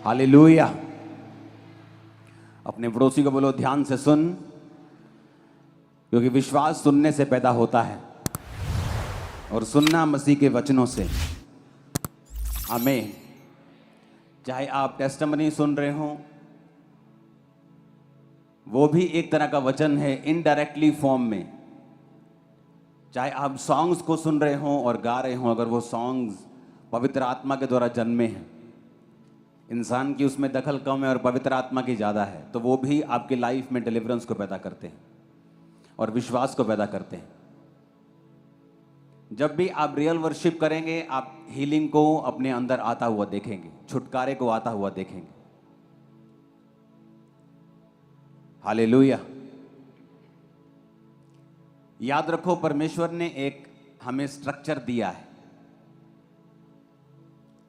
Hallelujah. अपने पड़ोसी को बोलो ध्यान से सुन, क्योंकि विश्वास सुनने से पैदा होता है और सुनना मसीह के वचनों से। आमीन। चाहे आप टेस्टिमनी सुन रहे हो, वो भी एक तरह का वचन है इनडायरेक्टली फॉर्म में। चाहे आप सॉन्ग्स को सुन रहे हो और गा रहे हो, अगर वो सॉन्ग्स पवित्र आत्मा के द्वारा जन्मे हैं, इंसान की उसमें दखल कम है और पवित्र आत्मा की ज़्यादा है, तो वो भी आपकी लाइफ में डिलीवरेंस को पैदा करते हैं और विश्वास को पैदा करते हैं। जब भी आप रियल वर्शिप करेंगे, आप हीलिंग को अपने अंदर आता हुआ देखेंगे, छुटकारे को आता हुआ देखेंगे। हालेलुया। याद रखो, परमेश्वर ने एक हमें स्ट्रक्चर दिया है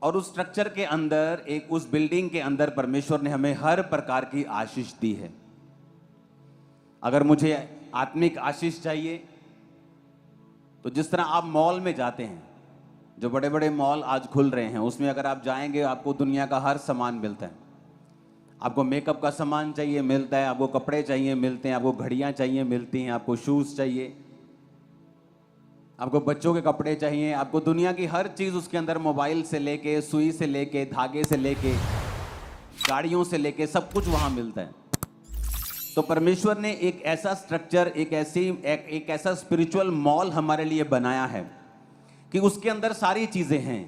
और उस स्ट्रक्चर के अंदर, एक उस बिल्डिंग के अंदर परमेश्वर ने हमें हर प्रकार की आशीष दी है। अगर मुझे आत्मिक आशीष चाहिए तो जिस तरह आप मॉल में जाते हैं, जो बड़े बड़े मॉल आज खुल रहे हैं, उसमें अगर आप जाएंगे आपको दुनिया का हर सामान मिलता है। आपको मेकअप का सामान चाहिए मिलता है, आपको कपड़े चाहिए मिलते हैं, आपको घड़ियां चाहिए मिलती हैं, आपको शूज़ चाहिए, आपको बच्चों के कपड़े चाहिए, आपको दुनिया की हर चीज़ उसके अंदर, मोबाइल से लेके, सुई से लेके, धागे से लेके, गाड़ियों से लेके, सब कुछ वहाँ मिलता है। तो परमेश्वर ने एक ऐसा स्ट्रक्चर, एक ऐसा स्पिरिचुअल मॉल हमारे लिए बनाया है कि उसके अंदर सारी चीज़ें हैं।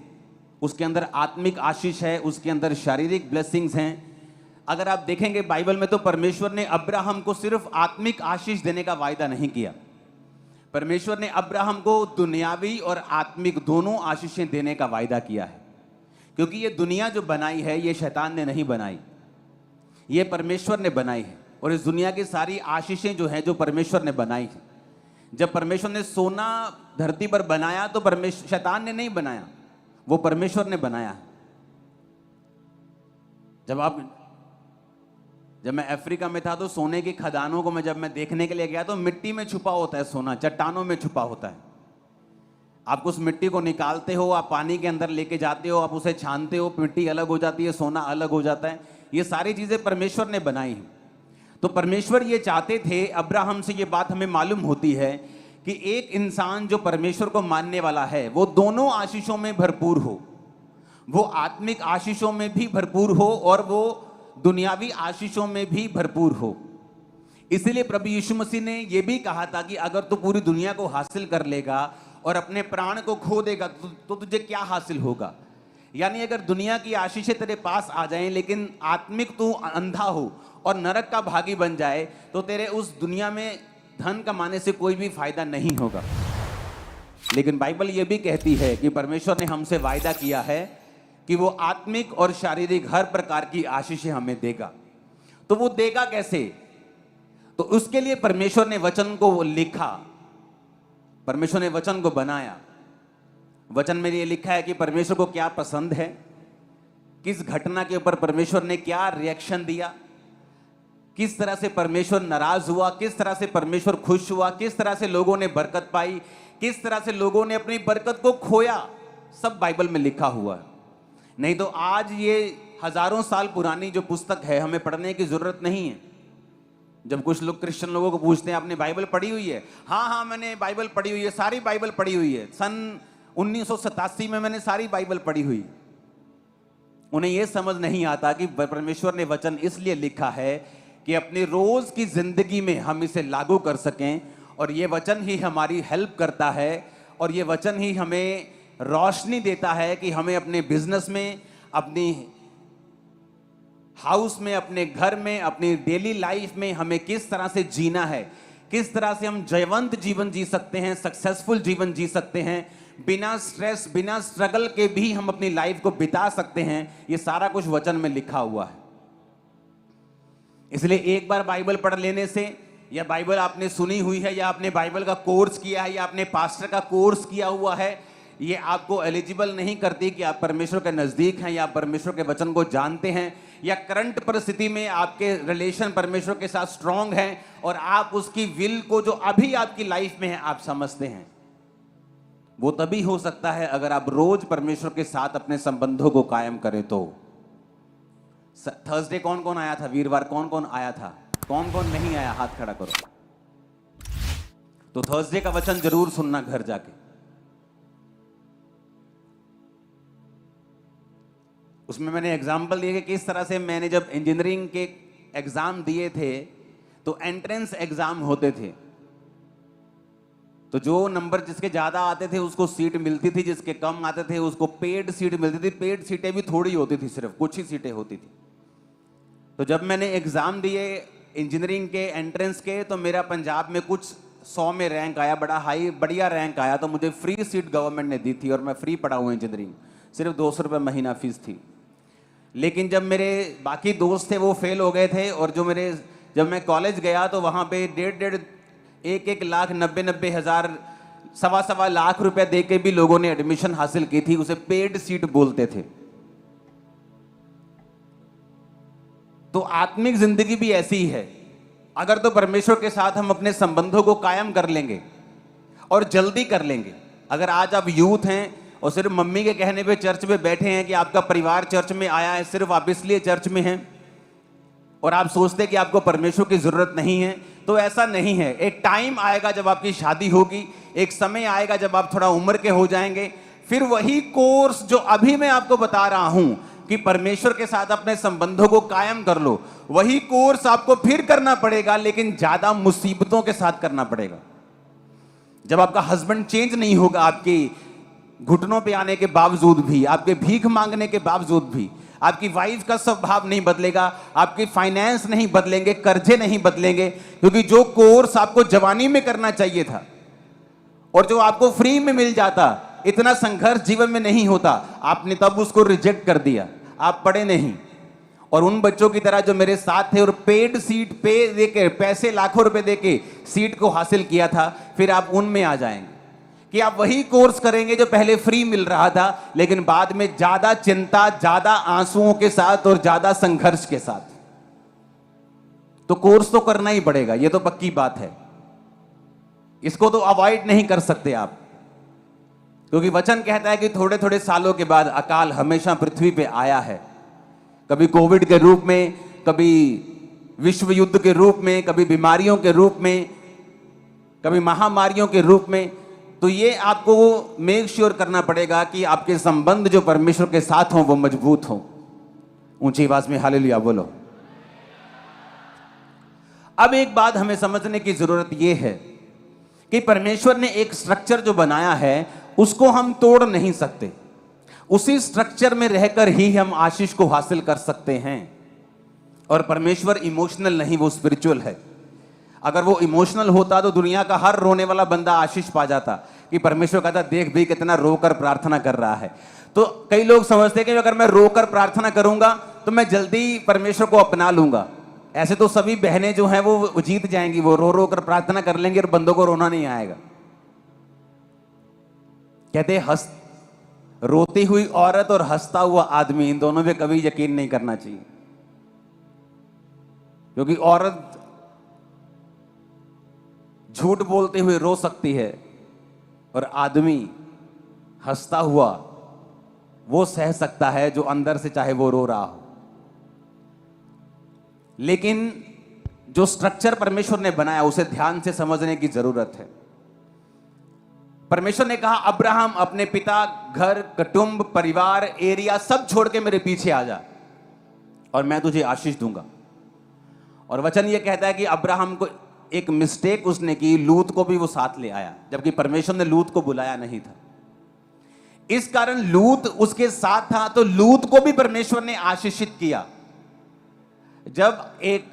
उसके अंदर आत्मिक आशीष है, उसके अंदर शारीरिक ब्लेसिंग्स हैं। अगर आप देखेंगे बाइबल में, तो परमेश्वर ने अब्राहम को सिर्फ आत्मिक आशीष देने का वायदा नहीं किया। परमेश्वर ने अब्राहम को दुनियावी और आत्मिक दोनों आशीषें देने का वायदा किया है, क्योंकि ये दुनिया जो बनाई है, ये शैतान ने नहीं बनाई, ये परमेश्वर ने बनाई है। और इस दुनिया की सारी आशीषें जो हैं, जो परमेश्वर ने बनाई है। जब परमेश्वर ने सोना धरती पर बनाया तो शैतान ने नहीं बनाया, वो परमेश्वर ने बनाया है। जब मैं अफ्रीका में था तो सोने की खदानों को जब मैं देखने के लिए गया, तो मिट्टी में छुपा होता है सोना, चट्टानों में छुपा होता है। आप उस मिट्टी को निकालते हो, आप पानी के अंदर लेके जाते हो, आप उसे छानते हो, मिट्टी अलग हो जाती है, सोना अलग हो जाता है। ये सारी चीजें परमेश्वर ने बनाई हैं। तो परमेश्वर ये चाहते थे, अब्राहम से ये बात हमें मालूम होती है कि एक इंसान जो परमेश्वर को मानने वाला है, वो दोनों आशीषों में भरपूर हो, वो आत्मिक आशीषों में भी भरपूर हो और वो दुनियावी आशीषों में भी भरपूर हो। इसलिए प्रभु यीशु मसीह ने यह भी कहा था कि अगर तू पूरी दुनिया को हासिल कर लेगा और अपने प्राण को खो देगा तो तुझे क्या हासिल होगा। यानी अगर दुनिया की आशीषें तेरे पास आ जाएं, लेकिन आत्मिक तू अंधा हो और नरक का भागी बन जाए, तो तेरे उस दुनिया में धन कमाने से कोई भी फायदा नहीं होगा। लेकिन बाइबल यह भी कहती है कि परमेश्वर ने हमसे वायदा किया है कि वो आत्मिक और शारीरिक हर प्रकार की आशीषें हमें देगा। तो वो देगा कैसे? तो उसके लिए परमेश्वर ने वचन को लिखा, परमेश्वर ने वचन को बनाया। वचन में ये लिखा है कि परमेश्वर को क्या पसंद है, किस घटना के ऊपर परमेश्वर ने क्या रिएक्शन दिया, किस तरह से परमेश्वर नाराज हुआ, किस तरह से परमेश्वर खुश हुआ, किस तरह से लोगों ने बरकत पाई, किस तरह से लोगों ने अपनी बरकत को खोया, सब बाइबल में लिखा हुआ है। नहीं तो आज ये हजारों साल पुरानी जो पुस्तक है, हमें पढ़ने की जरूरत नहीं है। जब कुछ लोग क्रिश्चियन लोगों को पूछते हैं, आपने बाइबल पढ़ी हुई है? हाँ, मैंने बाइबल पढ़ी हुई है, सारी बाइबल पढ़ी हुई है, सन 1987 में मैंने सारी बाइबल पढ़ी हुई। उन्हें यह समझ नहीं आता कि परमेश्वर ने वचन इसलिए लिखा है कि अपनी रोज की जिंदगी में हम इसे लागू कर सकें, और ये वचन ही हमारी हेल्प करता है, और ये वचन ही हमें रोशनी देता है कि हमें अपने बिजनेस में, अपनी हाउस में, अपने घर में, अपनी डेली लाइफ में हमें किस तरह से जीना है, किस तरह से हम जयवंत जीवन जी सकते हैं, सक्सेसफुल जीवन जी सकते हैं, बिना स्ट्रेस, बिना स्ट्रगल के भी हम अपनी लाइफ को बिता सकते हैं। ये सारा कुछ वचन में लिखा हुआ है। इसलिए एक बार बाइबल पढ़ लेने से, या बाइबल आपने सुनी हुई है, या आपने बाइबल का कोर्स किया है, या आपने पास्टर का कोर्स किया हुआ है, ये आपको एलिजिबल नहीं करती कि आप परमेश्वर के नजदीक हैं, या परमेश्वर के वचन को जानते हैं, या करंट परिस्थिति में आपके रिलेशन परमेश्वर के साथ स्ट्रांग हैं और आप उसकी विल को जो अभी आपकी लाइफ में है आप समझते हैं। वो तभी हो सकता है अगर आप रोज परमेश्वर के साथ अपने संबंधों को कायम करें। तो थर्सडे कौन कौन आया था? वीरवार कौन कौन आया था? कौन कौन नहीं आया? हाथ खड़ा करो। तो थर्सडे का वचन जरूर सुनना घर जाके। उसमें मैंने एग्जाम्पल दिए कि किस तरह से मैंने जब इंजीनियरिंग के एग्जाम दिए थे तो एंट्रेंस एग्जाम होते थे, तो जो नंबर जिसके ज्यादा आते थे उसको सीट मिलती थी, जिसके कम आते थे उसको पेड सीट मिलती थी। पेड सीटें भी थोड़ी होती थी, सिर्फ कुछ ही सीटें होती थी। तो जब मैंने एग्जाम दिए इंजीनियरिंग के एंट्रेंस के, तो मेरा पंजाब में कुछ 100 में रैंक आया, बड़ा हाई बढ़िया रैंक आया। तो मुझे फ्री सीट गवर्नमेंट ने दी थी और मैं फ्री पढ़ा हूँ इंजीनियरिंग, सिर्फ 200 रुपये महीना फीस थी। लेकिन जब मेरे बाकी दोस्त थे वो फेल हो गए थे, और जब मैं कॉलेज गया तो वहाँ पे 1.5 लाख 90 हज़ार 1.25 लाख रुपए दे के भी लोगों ने एडमिशन हासिल की थी। उसे पेड सीट बोलते थे। तो आत्मिक जिंदगी भी ऐसी ही है। अगर तो परमेश्वर के साथ हम अपने संबंधों को कायम कर लेंगे और जल्दी कर लेंगे। अगर आज आप यूथ हैं और सिर्फ मम्मी के कहने पे चर्च में बैठे हैं कि आपका परिवार चर्च में आया है, सिर्फ आप इसलिए चर्च में हैं, और आप सोचते कि आपको परमेश्वर की जरूरत नहीं है, तो ऐसा नहीं है। एक टाइम आएगा जब आपकी शादी होगी, एक समय आएगा जब आप थोड़ा उम्र के हो जाएंगे, फिर वही कोर्स जो अभी मैं आपको बता रहा हूं कि परमेश्वर के साथ अपने संबंधों को कायम कर लो, वही कोर्स आपको फिर करना पड़ेगा, लेकिन ज्यादा मुसीबतों के साथ करना पड़ेगा। जब आपका हस्बैंड चेंज नहीं होगा, आपकी घुटनों पे आने के बावजूद भी, आपके भीख मांगने के बावजूद भी, आपकी वाइफ का स्वभाव नहीं बदलेगा, आपके फाइनेंस नहीं बदलेंगे, कर्जे नहीं बदलेंगे, क्योंकि जो कोर्स आपको जवानी में करना चाहिए था और जो आपको फ्री में मिल जाता, इतना संघर्ष जीवन में नहीं होता, आपने तब उसको रिजेक्ट कर दिया। आप पढ़े नहीं, और उन बच्चों की तरह जो मेरे साथ थे और पेड सीट पे देके, पैसे लाखों रुपए देके सीट को हासिल किया था, फिर आप उनमें आ जाएंगे कि आप वही कोर्स करेंगे जो पहले फ्री मिल रहा था, लेकिन बाद में ज्यादा चिंता, ज्यादा आंसुओं के साथ और ज्यादा संघर्ष के साथ। तो कोर्स तो करना ही पड़ेगा, ये तो पक्की बात है। इसको तो अवॉइड नहीं कर सकते आप, क्योंकि वचन कहता है कि थोड़े थोड़े सालों के बाद अकाल हमेशा पृथ्वी पे आया है। कभी कोविड के रूप में, कभी विश्व युद्ध के रूप में, कभी बीमारियों के रूप में, कभी महामारियों के रूप में। तो ये आपको मेक श्योर करना पड़ेगा कि आपके संबंध जो परमेश्वर के साथ हों वो मजबूत हों। ऊंची आवाज में हालेलुया बोलो। अब एक बात हमें समझने की जरूरत यह है कि परमेश्वर ने एक स्ट्रक्चर जो बनाया है उसको हम तोड़ नहीं सकते। उसी स्ट्रक्चर में रहकर ही हम आशीष को हासिल कर सकते हैं। और परमेश्वर इमोशनल नहीं, वो स्पिरिचुअल है। अगर वो इमोशनल होता तो दुनिया का हर रोने वाला बंदा आशीष पा जाता, कि परमेश्वर कहता देख भी कितना रोकर प्रार्थना कर रहा है। तो कई लोग समझते हैं कि अगर मैं रोकर प्रार्थना करूंगा तो मैं जल्दी परमेश्वर को अपना लूंगा। ऐसे तो सभी बहनें जो हैं वो जीत जाएंगी, वो रो रो कर प्रार्थना कर लेंगे और बंदों को रोना नहीं आएगा। कहते रोती हुई औरत और हंसता हुआ आदमी, इन दोनों पे कभी यकीन नहीं करना चाहिए, क्योंकि औरत झूठ बोलते हुए रो सकती है और आदमी हंसता हुआ वो सह सकता है जो अंदर से चाहे वो रो रहा हो। लेकिन जो स्ट्रक्चर परमेश्वर ने बनाया उसे ध्यान से समझने की जरूरत है। परमेश्वर ने कहा अब्राहम अपने पिता, घर, कुटुंब, परिवार, एरिया सब छोड़ के मेरे पीछे आ जा और मैं तुझे आशीष दूंगा। और वचन यह कहता है कि अब्राहम को एक मिस्टेक उसने की, लूत को भी वो साथ ले आया, जबकि परमेश्वर ने लूत को बुलाया नहीं था। इस कारण लूत उसके साथ था, तो लूत को भी परमेश्वर ने आशीषित किया। जब एक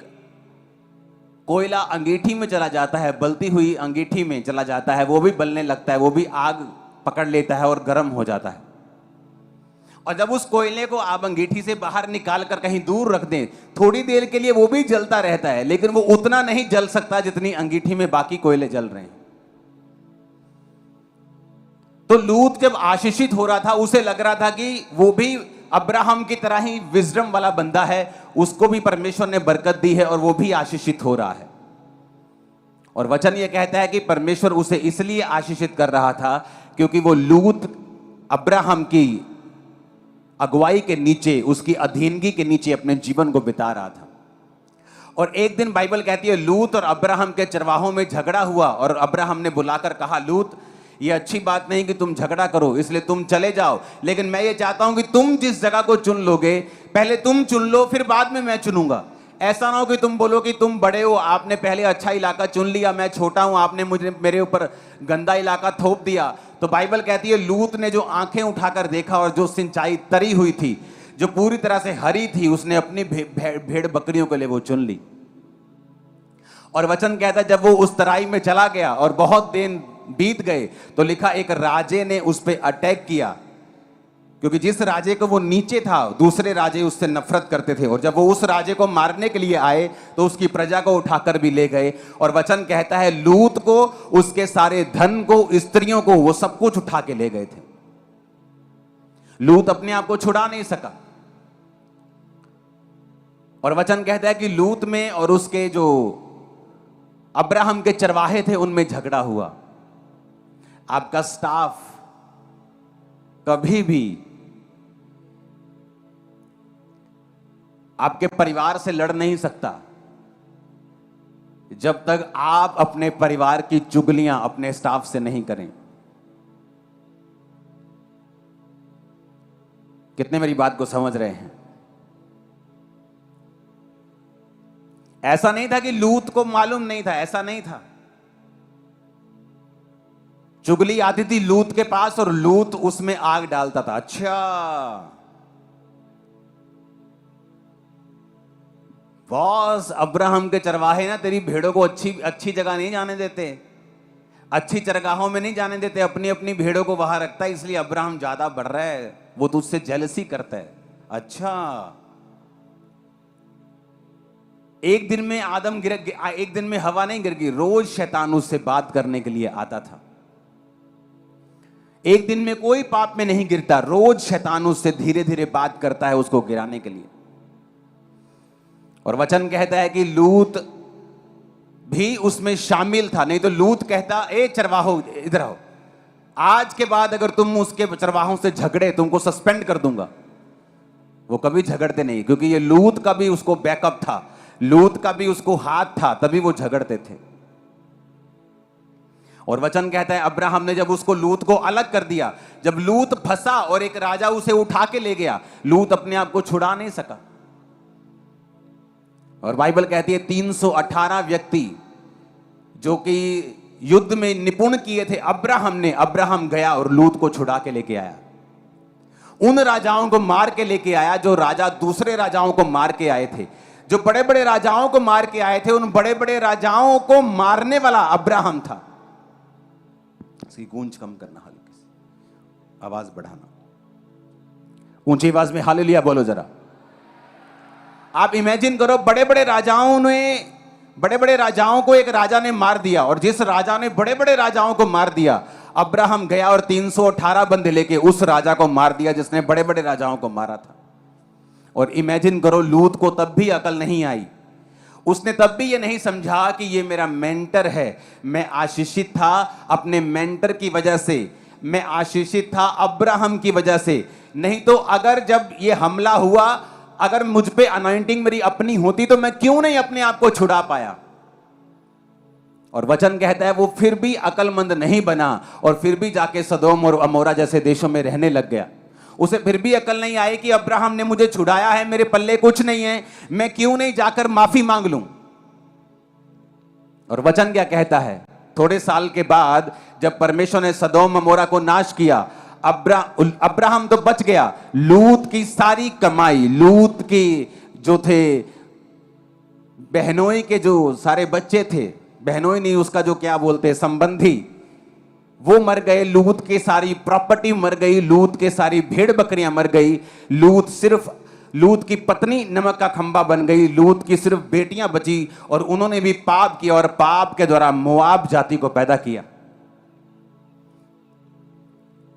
कोयला अंगीठी में चला जाता है, बलती हुई अंगीठी में चला जाता है, वो भी बलने लगता है, वो भी आग पकड़ लेता है और गर्म हो जाता है। और जब उस कोयले को आप अंगीठी से बाहर निकाल कर कहीं दूर रख दें, थोड़ी देर के लिए वो भी जलता रहता है, लेकिन वो उतना नहीं जल सकता जितनी अंगीठी में बाकी कोयले जल रहे हैं। तो लूत जब आशीषित हो रहा था, उसे लग रहा था कि वो भी अब्राहम की तरह ही विजडम वाला बंदा है, उसको भी परमेश्वर ने बरकत दी है और वो भी आशीषित हो रहा है। और वचन ये कहता है कि परमेश्वर उसे इसलिए आशीषित कर रहा था क्योंकि वो लूत अब्राहम की अगुवाई के नीचे, उसकी अधीनगी के नीचे अपने जीवन को बिता रहा था। और एक दिन बाइबल कहती है लूत और अब्राहम के चरवाहों में झगड़ा हुआ और अब्राहम ने बुलाकर कहा, लूत ये अच्छी बात नहीं कि तुम झगड़ा करो, इसलिए तुम चले जाओ, लेकिन मैं ये चाहता हूं कि तुम जिस जगह को चुन लोगे पहले तुम चुन लो, फिर बाद में मैं चुनूंगा। ऐसा ना हो कि तुम बोलो कि तुम बड़े हो, आपने पहले अच्छा इलाका चुन लिया, मैं छोटा हूं, आपने मुझे मेरे ऊपर गंदा इलाका थोप दिया। तो बाइबल कहती है लूत ने जो आंखें उठाकर देखा और जो सिंचाई तरी हुई थी, जो पूरी तरह से हरी थी, उसने अपनी भेड़ बकरियों के लिए वो चुन ली। और वचन कहता है जब वो उस तराई में चला गया और बहुत दिन बीत गए तो लिखा एक राजे ने उस पर अटैक किया, क्योंकि जिस राजे को वो नीचे था दूसरे राजे उससे नफरत करते थे, और जब वो उस राजे को मारने के लिए आए तो उसकी प्रजा को उठाकर भी ले गए। और वचन कहता है लूत को, उसके सारे धन को, स्त्रियों को, वो सब कुछ उठा के ले गए थे। लूत अपने आप को छुड़ा नहीं सका। और वचन कहता है कि लूत में और उसके जो अब्राहम के चरवाहे थे उनमें झगड़ा हुआ। आपका स्टाफ कभी भी आपके परिवार से लड़ नहीं सकता जब तक आप अपने परिवार की चुगलियां अपने स्टाफ से नहीं करें। कितने मेरी बात को समझ रहे हैं? ऐसा नहीं था कि लूत को मालूम नहीं था, ऐसा नहीं था। चुगली आती थी लूत के पास और लूत उसमें आग डालता था। अच्छा, बॉस अब्राहम के चरवाहे ना तेरी भेड़ों को अच्छी जगह नहीं जाने देते, अच्छी चरगाहों में नहीं जाने देते, अपनी अपनी भेड़ों को वहां रखता है, इसलिए अब्राहम ज्यादा बढ़ रहा है, वो तुझसे जेलसी करता है। अच्छा, एक दिन में एक दिन में हवा नहीं गिर गई, रोज शैतान उससे बात करने के लिए आता था। एक दिन में कोई पाप में नहीं गिरता, रोज शैतान उससे धीरे धीरे बात करता है उसको गिराने के लिए। और वचन कहता है कि लूत भी उसमें शामिल था, नहीं तो लूत कहता ए चरवाहो इधर आओ, आज के बाद अगर तुम उसके चरवाहों से झगड़े तुमको सस्पेंड कर दूंगा। वो कभी झगड़ते नहीं, क्योंकि ये लूत का भी उसको बैकअप था, लूत का भी उसको हाथ था, तभी वो झगड़ते थे। और वचन कहता है अब्राहम ने जब उसको लूत को अलग कर दिया, जब लूत फंसा और एक राजा उसे उठा के ले गया, लूत अपने आप को छुड़ा नहीं सका। और बाइबल कहती है 318 व्यक्ति जो कि युद्ध में निपुण किए थे अब्राहम गया और लूत को छुड़ा के लेके आया। उन राजाओं को मार के लेके आया जो राजा दूसरे राजाओं को मार के आए थे, जो बड़े बड़े राजाओं को मार के आए थे। उन बड़े बड़े राजाओं को मारने वाला अब्राहम था। इसकी गूंज कम करना, हल्की सी आवाज बढ़ाना, ऊंची आवाज में हालेलुया बोलो जरा। आप इमेजिन करो, बड़े बड़े राजाओं को एक राजा ने मार दिया, और जिस राजा ने बड़े बड़े राजाओं को मार दिया, अब्राहम गया और 318 बंदे लेके उस राजा को मार दिया जिसने बड़े बड़े राजाओं को मारा था। और इमेजिन करो, लूत को तब भी अकल नहीं आई, उसने तब भी ये नहीं समझा कि ये मेरा मेंटर है। मैं आशीषित था अपने मेंटर की वजह से, मैं आशीषित था अब्राहम की वजह से। नहीं तो अगर जब ये हमला हुआ, अगर मुझ पे अनॉइंटिंग मेरी अपनी होती तो मैं क्यों नहीं अपने आप को छुड़ा पाया। और वचन कहता है वो फिर भी अकलमंद नहीं बना और फिर भी जाके सदोम और अमोरा जैसे देशों में रहने लग गया। उसे फिर भी अकल नहीं आई कि अब्राहम ने मुझे छुड़ाया है, मेरे पल्ले कुछ नहीं है, मैं क्यों नहीं जाकर माफी मांग लूं। और वचन क्या कहता है, थोड़े साल के बाद जब परमेश्वर ने सदोम अमोरा को नाश किया, अब्राहम तो बच गया, लूत की सारी कमाई, लूत की जो थे बहनोई के जो सारे बच्चे थे, बहनोई नहीं उसका जो क्या बोलते संबंधी, वो मर गए, लूत की सारी प्रॉपर्टी मर गई, लूत के सारी भेड़ बकरियां मर गई, लूत की पत्नी नमक का खंबा बन गई, लूत की सिर्फ बेटियां बची, और उन्होंने भी पाप किया और पाप के द्वारा मोआब जाति को पैदा किया।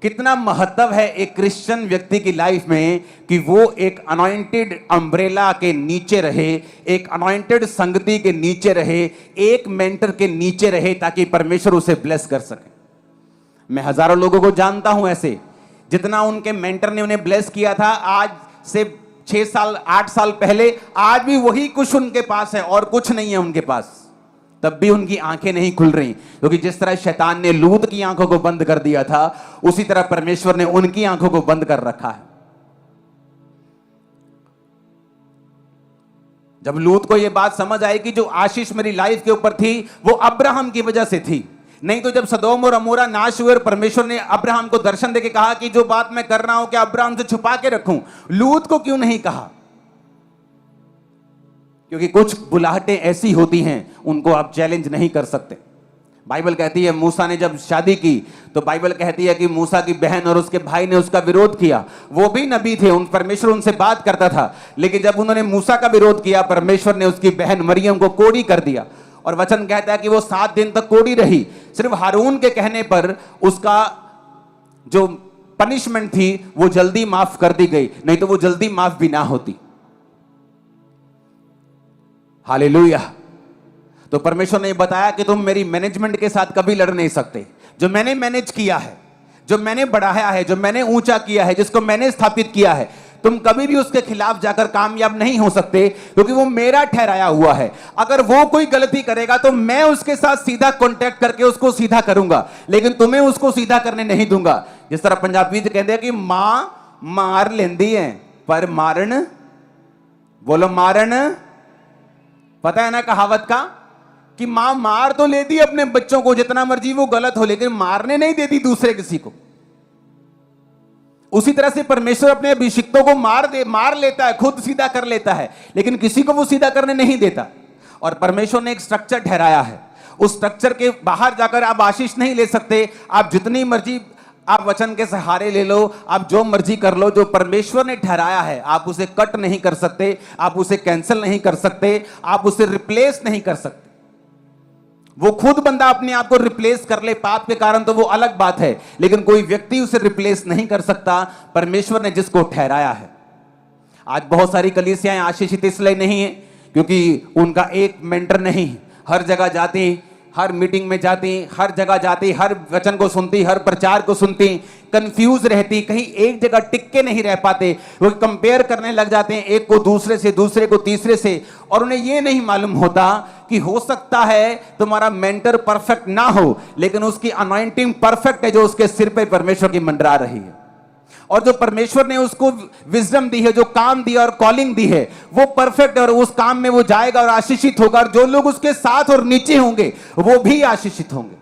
कितना महत्व है एक क्रिश्चियन व्यक्ति की लाइफ में कि वो एक अनॉइंटेड अम्ब्रेला के नीचे रहे, एक अनॉइंटेड संगति के नीचे रहे, एक मेंटर के नीचे रहे, ताकि परमेश्वर उसे ब्लेस कर सके। मैं हजारों लोगों को जानता हूं ऐसे जितना उनके मेंटर ने उन्हें ब्लेस किया था आज से 6 साल 8 साल पहले, आज भी वही कुछ उनके पास है और कुछ नहीं है उनके पास। तब भी उनकी आंखें नहीं खुल रही, क्योंकि जिस तरह शैतान ने लूत की आंखों को बंद कर दिया था, उसी तरह परमेश्वर ने उनकी आंखों को बंद कर रखा है। जब लूत को यह बात समझ आई कि जो आशीष मेरी लाइफ के ऊपर थी वो अब्राहम की वजह से थी, नहीं तो जब सदोम और अमोरा नाश हुए और परमेश्वर ने अब्राहम को दर्शन देके कहा कि जो बात मैं कर रहा हूं क्या अब्राहम से छुपा के रखूं, लूत को क्यों नहीं कहा? क्योंकि कुछ बुलाहटें ऐसी होती हैं उनको आप चैलेंज नहीं कर सकते। बाइबल कहती है मूसा ने जब शादी की तो बाइबल कहती है कि मूसा की बहन और उसके भाई ने उसका विरोध किया। वो भी नबी थे, परमेश्वर उनसे बात करता था, लेकिन जब उन्होंने मूसा का विरोध किया परमेश्वर ने उसकी बहन मरियम को कोड़ी कर दिया। और वचन कहता है कि वो 7 दिन तक कोड़ी रही। सिर्फ हारून के कहने पर उसका जो पनिशमेंट थी वो जल्दी माफ कर दी गई, नहीं तो वो जल्दी माफ भी ना होती। हालेलुया। तो परमेश्वर ने बताया कि तुम मेरी मैनेजमेंट के साथ कभी लड़ नहीं सकते। जो मैंने मैनेज किया है, जो मैंने बढ़ाया है, जो मैंने ऊंचा किया है, जिसको मैंने स्थापित किया है, तुम कभी भी उसके खिलाफ जाकर कामयाब नहीं हो सकते, क्योंकि वो मेरा ठहराया हुआ है। अगर वो कोई गलती करेगा तो मैं उसके साथ सीधा कांटेक्ट करके उसको सीधा करूंगा, लेकिन तुम्हें उसको सीधा करने नहीं दूंगा। जिस तरह पंजाबी में कहते हैं कि मां मार लेंदी है पर मारन, बोलो मारन, पता है ना कहावत का कि मां मार तो लेती अपने बच्चों को जितना मर्जी वो गलत हो, लेकिन मारने नहीं देती दूसरे किसी को। उसी तरह से परमेश्वर अपने अभिषिक्तों को मार लेता है, खुद सीधा कर लेता है, लेकिन किसी को वो सीधा करने नहीं देता। और परमेश्वर ने एक स्ट्रक्चर ठहराया है, उस स्ट्रक्चर के बाहर जाकर आप आशीष नहीं ले सकते। आप जितनी मर्जी आप वचन के सहारे ले लो, आप जो मर्जी कर लो, जो परमेश्वर ने ठहराया है आप उसे कट नहीं कर सकते, आप उसे कैंसिल नहीं कर सकते, आप उसे रिप्लेस नहीं कर सकते। वो खुद बंदा अपने आप को रिप्लेस कर ले पाप के कारण तो वो अलग बात है, लेकिन कोई व्यक्ति उसे रिप्लेस नहीं कर सकता, परमेश्वर ने जिसको ठहराया है। आज बहुत सारी कलीसियाएं आशीषित इसलिए नहीं है क्योंकि उनका एक मेंटर नहीं, हर जगह जाती, हर मीटिंग में जाती, हर जगह जाती, हर वचन को सुनती, हर प्रचार को सुनती, कंफ्यूज रहती, कहीं एक जगह टिक के नहीं रह पाते। वो कंपेयर करने लग जाते हैं एक को दूसरे से, दूसरे को तीसरे से, और उन्हें ये नहीं मालूम होता कि हो सकता है तुम्हारा मेंटर परफेक्ट ना हो, लेकिन उसकी अनॉइंटिंग परफेक्ट है जो उसके सिर पे परमेश्वर की मंडरा रही है। और जो परमेश्वर ने उसको विजडम दी है, जो काम दिया और कॉलिंग दी है, वो परफेक्ट है और उस काम में वो जाएगा और आशीषित होगा, और जो लोग उसके साथ और नीचे होंगे वो भी आशीषित होंगे।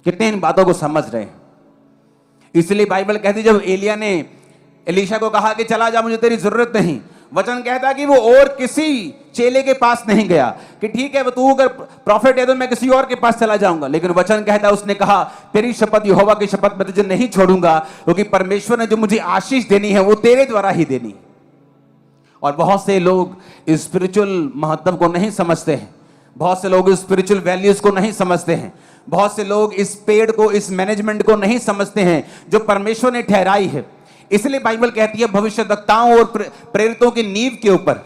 कितने इन बातों को समझ रहे हैं? इसलिए बाइबल कहती जब एलिया ने एलीशा को कहा कि चला जा, मुझे तेरी जरूरत नहीं, वचन कहता कि वो और किसी चेले के पास नहीं गया कि ठीक है तू अगर प्रॉफिट है तो मैं किसी और के पास चला जाऊंगा, लेकिन वचन कहता उसने कहा तेरी शपथ यहोवा की शपथ मैं तुझे नहीं छोड़ूंगा, क्योंकि परमेश्वर ने जो मुझे आशीष देनी है वो तेरे द्वारा ही देनी है। और बहुत से लोग स्पिरिचुअल महत्व को नहीं समझते हैं, बहुत से लोग स्पिरिचुअल वैल्यूज को नहीं समझते हैं, बहुत से लोग इस पेड़ को, इस मैनेजमेंट को नहीं समझते हैं जो परमेश्वर ने ठहराई है। इसलिए बाइबल कहती है भविष्यद्वक्ताओं और प्रेरितों की नींव के ऊपर,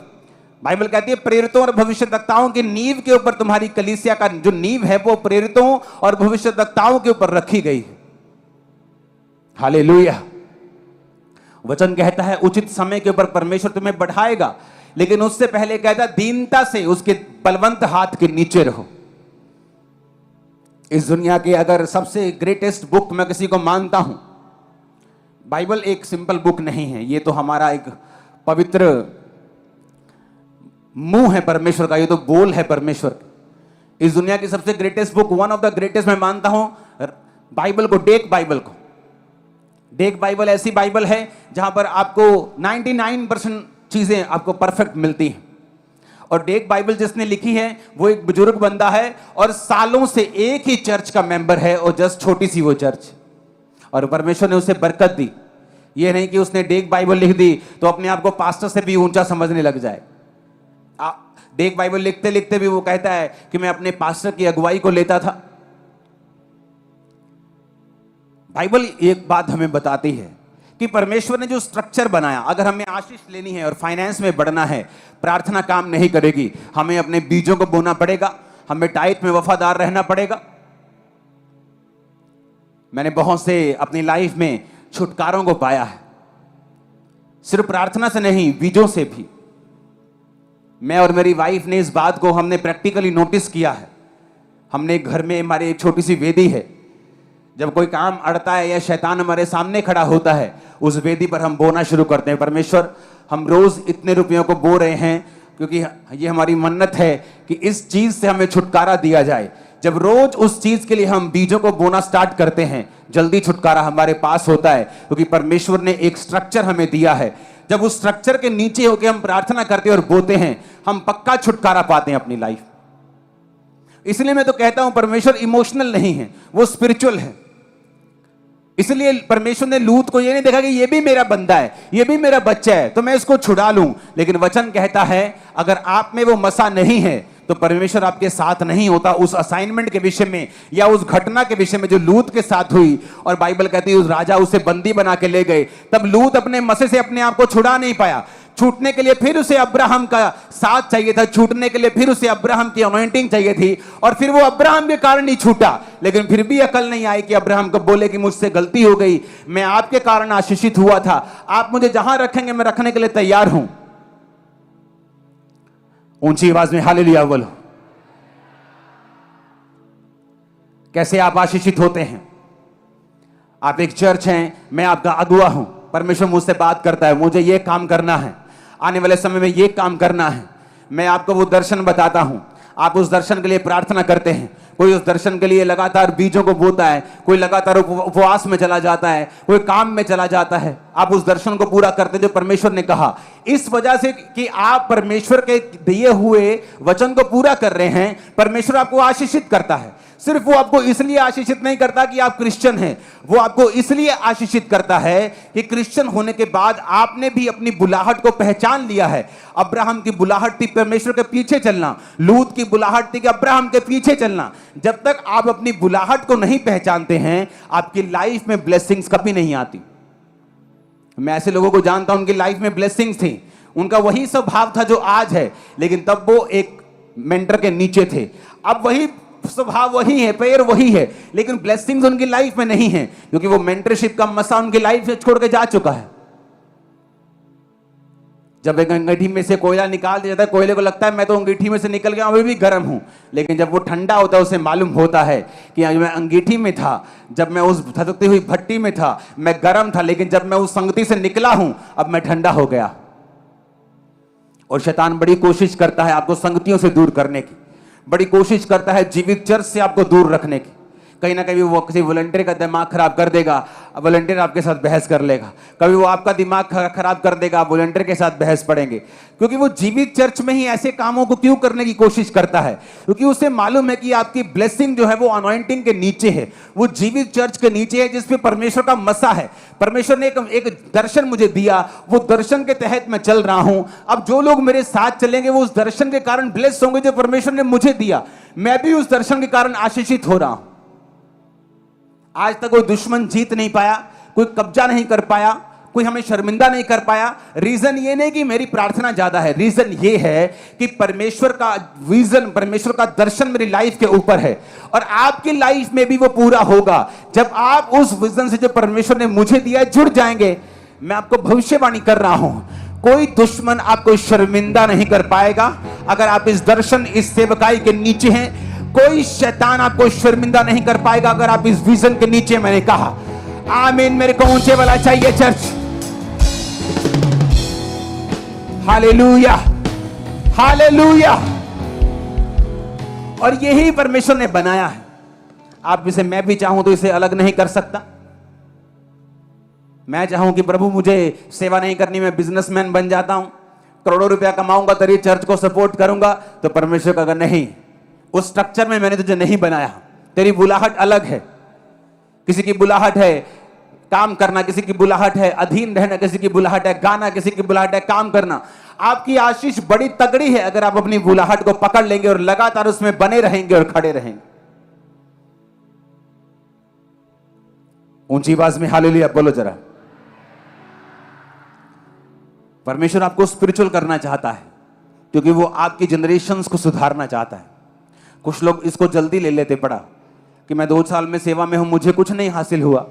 बाइबल कहती है प्रेरितों और भविष्यद्वक्ताओं की नींव के ऊपर तुम्हारी कलीसिया का जो नींव है वो प्रेरितों और भविष्यद्वक्ताओं के ऊपर रखी गई है। हालेलुया। वचन कहता है उचित समय के ऊपर परमेश्वर तुम्हें बढ़ाएगा, लेकिन उससे पहले कहता है दीनता से उसके बलवंत हाथ के नीचे रहो। इस दुनिया के अगर सबसे ग्रेटेस्ट बुक मैं किसी को मानता हूं, बाइबल एक सिंपल बुक नहीं है, ये तो हमारा एक पवित्र मुंह है परमेश्वर का, ये तो बोल है परमेश्वर। इस दुनिया की सबसे greatest book, one of the greatest मैं मानता हूं बाइबल को, डेक बाइबल को। डेक बाइबल ऐसी बाइबल है जहां पर आपको 99% चीजें आपको परफेक्ट मिलती हैं। और डेक बाइबल जिसने लिखी है वो एक बुजुर्ग बंदा है और सालों से एक ही चर्च का मेंबर है, और जस्ट छोटी सी वो चर्च, और परमेश्वर ने उसे बरकत दी। ये नहीं कि उसने डेक बाइबल लिख दी तो अपने आप को पास्टर से भी ऊंचा समझने लग जाए। डेक बाइबल लिखते लिखते भी वो कहता है कि मैं अपने पास्टर की अगुवाई को लेता था। बाइबल एक बात हमें बताती है कि परमेश्वर ने जो स्ट्रक्चर बनाया, अगर हमें आशीष लेनी है और फाइनेंस में बढ़ना है, प्रार्थना काम नहीं करेगी। हमें अपने बीजों को बोना पड़ेगा, हमें टाइट में वफादार रहना पड़ेगा। मैंने बहुत से अपनी लाइफ में छुटकारों को पाया है, सिर्फ प्रार्थना से नहीं, बीजों से भी। मैं और मेरी वाइफ ने इस बात को हमने प्रैक्टिकली नोटिस किया है। हमने घर में हमारी एक छोटी सी वेदी है, जब कोई काम अड़ता है या शैतान हमारे सामने खड़ा होता है, उस वेदी पर हम बोना शुरू करते हैं, परमेश्वर हम रोज इतने रुपयों को बो रहे हैं क्योंकि ये हमारी मन्नत है कि इस चीज से हमें छुटकारा दिया जाए। जब रोज उस चीज के लिए हम बीजों को बोना स्टार्ट करते हैं, जल्दी छुटकारा हमारे पास होता है, क्योंकि परमेश्वर ने एक स्ट्रक्चर हमें दिया है। जब उस स्ट्रक्चर के नीचे होकर हम प्रार्थना करते हैं और बोते हैं, हम पक्का छुटकारा पाते हैं अपनी लाइफ। इसलिए मैं तो कहता हूं परमेश्वर इमोशनल नहीं है, वो स्पिरिचुअल है। इसलिए परमेश्वर ने लूत को ये नहीं देखा कि ये भी मेरा बंदा है, ये भी मेरा बच्चा है, तो मैं इसको छुड़ा लूं। लेकिन वचन कहता है अगर आप में वो मसा नहीं है तो परमेश्वर आपके साथ नहीं होता उस असाइनमेंट के विषय में या उस घटना के विषय में जो लूत के साथ हुई। और बाइबल कहती है उस राजा उसे बंदी बना के ले गए, तब लूत अपने मसे से अपने आप को छुड़ा नहीं पाया। छूटने के लिए फिर उसे अब्राहम का साथ चाहिए था, छूटने के लिए फिर उसे अब्राहम की अनॉइंटिंग चाहिए थी, और फिर वो अब्राहम के कारण ही छूटा। लेकिन फिर भी अकल नहीं आई कि अब्राहम को बोले कि मुझसे गलती हो गई, मैं आपके कारण आशीषित हुआ था, आप मुझे जहां रखेंगे मैं रखने के लिए तैयार हूं। ऊंची आवाज में हालेलुया बोलो। कैसे आप आशीषित होते हैं? आप एक चर्च हैं, मैं आपका अगुआ हूं, परमेश्वर मुझसे बात करता है, मुझे ये काम करना है, आने वाले समय में ये काम करना है, मैं आपको वो दर्शन बताता हूं, आप उस दर्शन के लिए प्रार्थना करते हैं। कोई उस दर्शन के लिए लगातार बीजों को बोता है, कोई लगातार उपवास में चला जाता है, कोई काम में चला जाता है, आप उस दर्शन को पूरा करते हैं जो परमेश्वर ने कहा। इस वजह से कि आप परमेश्वर के दिए हुए वचन को पूरा कर रहे हैं, परमेश्वर आपको आशीषित करता है। सिर्फ वो आपको इसलिए आशीषित नहीं करता कि आप क्रिश्चियन हैं, वो आपको इसलिए आशीषित करता है कि क्रिश्चियन होने के बाद आपने भी अपनी बुलाहट को पहचान लिया है। अब्राहम की बुलाहट थी परमेश्वर के पीछे चलना, लूत की बुलाहट थी कि अब्राहम के पीछे चलना। जब तक आप अपनी बुलाहट को नहीं पहचानते हैं, आपकी लाइफ में ब्लेसिंग्स कभी नहीं आती। मैं ऐसे लोगों को जानता हूं, उनकी लाइफ में ब्लेसिंग्स थी, उनका वही स्वभाव था जो आज है, लेकिन तब वो एक मेंटर के नीचे थे। अब वही स्वभाव वही है, पैर वही है, लेकिन ब्लेसिंग्स उनकी लाइफ में नहीं है, क्योंकि वो मेंटरशिप का मसा उनकी लाइफ से छोड़ के जा चुका है। जब एक अंगीठी में से कोयला निकाल दिया जाता है, कोयले को लगता है मैं तो अंगीठी में से निकल गया, अभी भी गर्म हूं, लेकिन जब वो ठंडा होता है उसे मालूम होता है कि मैं अंगीठी में था, जब मैं उस धधकती हुई भट्टी में था मैं गर्म था, लेकिन जब मैं उस संगति से निकला हूं अब मैं ठंडा हो गया। और शैतान बड़ी कोशिश करता है आपको संगतियों से दूर करने की, बड़ी कोशिश करता है जीवित चर्च से आपको दूर रखने की। कहीं ना कहीं वो किसी वॉलंटियर का दिमाग खराब कर देगा, वॉलंटियर आपके साथ बहस कर लेगा, कभी वो आपका दिमाग खराब कर देगा, वॉलंटियर के साथ बहस पड़ेंगे। क्योंकि वो जीवित चर्च में ही ऐसे कामों को क्यों करने की कोशिश करता है? क्योंकि उसे मालूम है कि आपकी ब्लेसिंग जो है वो अनॉइंटिंग के नीचे है, वो जीवित चर्च के नीचे है जिसपे परमेश्वर का मसा है। परमेश्वर ने एक दर्शन मुझे दिया, वो दर्शन के तहत मैं चल रहा हूं। अब जो लोग मेरे साथ चलेंगे वो उस दर्शन के कारण ब्लेस होंगे जो परमेश्वर ने मुझे दिया, मैं भी उस दर्शन के कारण आशीषित हो रहा हूं। आज तक कोई दुश्मन जीत नहीं पाया, कोई कब्जा नहीं कर पाया, कोई हमें शर्मिंदा नहीं कर पाया। रीजन ये नहीं कि मेरी प्रार्थना ज्यादा है, रीजन ये है कि परमेश्वर का विजन, परमेश्वर का दर्शन मेरी लाइफ के ऊपर है, और आपकी लाइफ में भी वो पूरा होगा जब आप उस विजन से जो परमेश्वर ने मुझे दिया है जुड़ जाएंगे। मैं आपको भविष्यवाणी कर रहा हूं, कोई दुश्मन आपको शर्मिंदा नहीं कर पाएगा अगर आप इस दर्शन, इस सेवकाई के नीचे हैं। कोई शैतान आपको शर्मिंदा नहीं कर पाएगा अगर आप इस विजन के नीचे। मैंने कहा आमीन। मेरे को ऊंचे वाला चाहिए चर्च। Hallelujah, hallelujah. और यही परमेश्वर ने बनाया है। आप इसे, मैं भी चाहूं तो इसे अलग नहीं कर सकता। मैं चाहूं कि प्रभु मुझे सेवा नहीं करनी, मैं बिजनेसमैन बन जाता हूं, करोड़ों रुपया कमाऊंगा तभी चर्च को सपोर्ट करूंगा, तो परमेश्वर का अगर नहीं, उस स्ट्रक्चर में मैंने तुझे नहीं बनाया, तेरी बुलाहट अलग है। किसी की बुलाहट है काम करना, किसी की बुलाहट है अधीन रहना, किसी की बुलाहट है गाना, किसी की बुलाहट है काम करना। आपकी आशीष बड़ी तगड़ी है अगर आप अपनी बुलाहट को पकड़ लेंगे और लगातार उसमें बने रहेंगे और खड़े रहेंगे। ऊंची आवाज में हालेलुया बोलो जरा। परमेश्वर आपको स्पिरिचुअल करना चाहता है क्योंकि वो आपकी जनरेशंस को सुधारना चाहता है। कुछ लोग इसको जल्दी ले लेते पड़ा कि मैं 2 साल में सेवा में हूं, मुझे कुछ नहीं हासिल हुआ,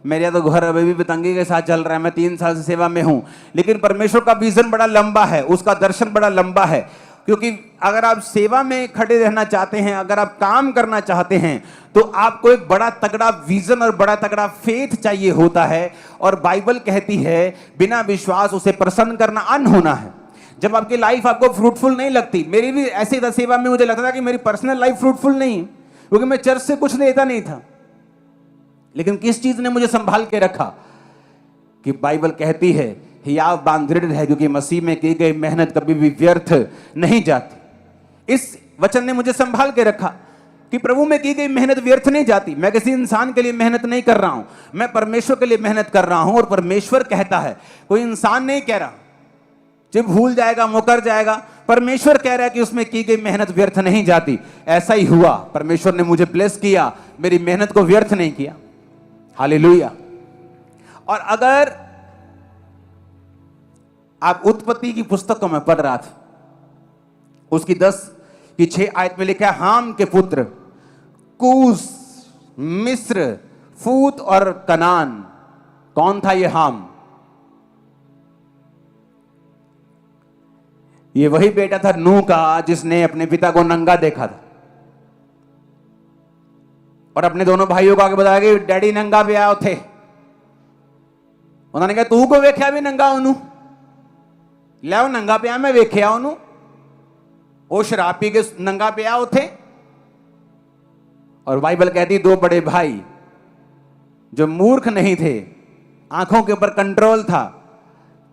मेरा तो घर अभी भी तंगी के साथ चल रहा है, मैं 3 साल से सेवा में हूं, लेकिन परमेश्वर का विजन बड़ा लंबा है, उसका दर्शन बड़ा लंबा है। क्योंकि अगर आप सेवा में खड़े रहना चाहते हैं, अगर आप काम करना चाहते हैं, तो आपको एक बड़ा तगड़ा विजन और बड़ा तगड़ा फेथ चाहिए होता है। और बाइबल कहती है बिना विश्वास उसे प्रसन्न करना अनहोना है। जब आपकी लाइफ आपको फ्रूटफुल नहीं लगती, मेरी भी ऐसी था सेवा में, मुझे लगता था कि मेरी पर्सनल लाइफ फ्रूटफुल नहीं है, क्योंकि मैं चर्च से कुछ लेता नहीं था। लेकिन किस चीज ने मुझे संभाल के रखा? कि बाइबल कहती है हियाव बांध दृढ़ है, क्योंकि मसीह में की गई मेहनत कभी भी व्यर्थ नहीं जाती। इस वचन ने मुझे संभाल के रखा कि प्रभु में की गई मेहनत व्यर्थ नहीं जाती। मैं किसी इंसान के लिए मेहनत नहीं कर रहा हूं, मैं परमेश्वर के लिए मेहनत कर रहा हूं। और परमेश्वर कहता है, कोई इंसान नहीं कह रहा, जब भूल जाएगा मुकर जाएगा, परमेश्वर कह रहा है कि उसमें की गई मेहनत व्यर्थ नहीं जाती। ऐसा ही हुआ, परमेश्वर ने मुझे ब्लेस किया, मेरी मेहनत को व्यर्थ नहीं किया। हालेलुया। और अगर आप उत्पत्ति की पुस्तक को मैं पढ़ रहा था, उसकी 10 की 6 आयत में लिखा है, हाम के पुत्र कूस, मिस्र, फूत और कनान। कौन था ये हाम? ये वही बेटा था नूह का जिसने अपने पिता को नंगा देखा था और अपने दोनों भाइयों को आगे बताया कि डैडी नंगा पे आए थे। उन्होंने कहा तू को वेख्या भी नंगा ओनू, लो नंगा पे आ, मैं वेख्या ओनू, वो शराब पी के नंगा पे आओ थे। और बाइबल कहती 2 बड़े भाई जो मूर्ख नहीं थे, आंखों के ऊपर कंट्रोल था,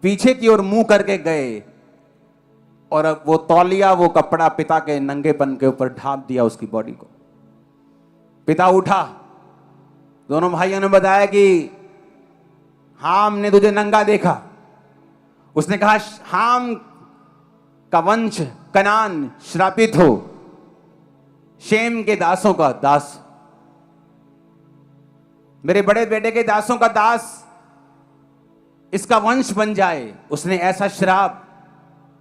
पीछे की ओर मुंह करके गए और अब वो तौलिया, वो कपड़ा पिता के नंगेपन के ऊपर ढांप दिया उसकी बॉडी को। पिता उठा, दोनों भाइयों ने बताया कि हाम ने तुझे नंगा देखा। उसने कहा हाम का वंश कनान श्रापित हो, शेम के दासों का दास, मेरे बड़े बेटे के दासों का दास इसका वंश बन जाए। उसने ऐसा श्राप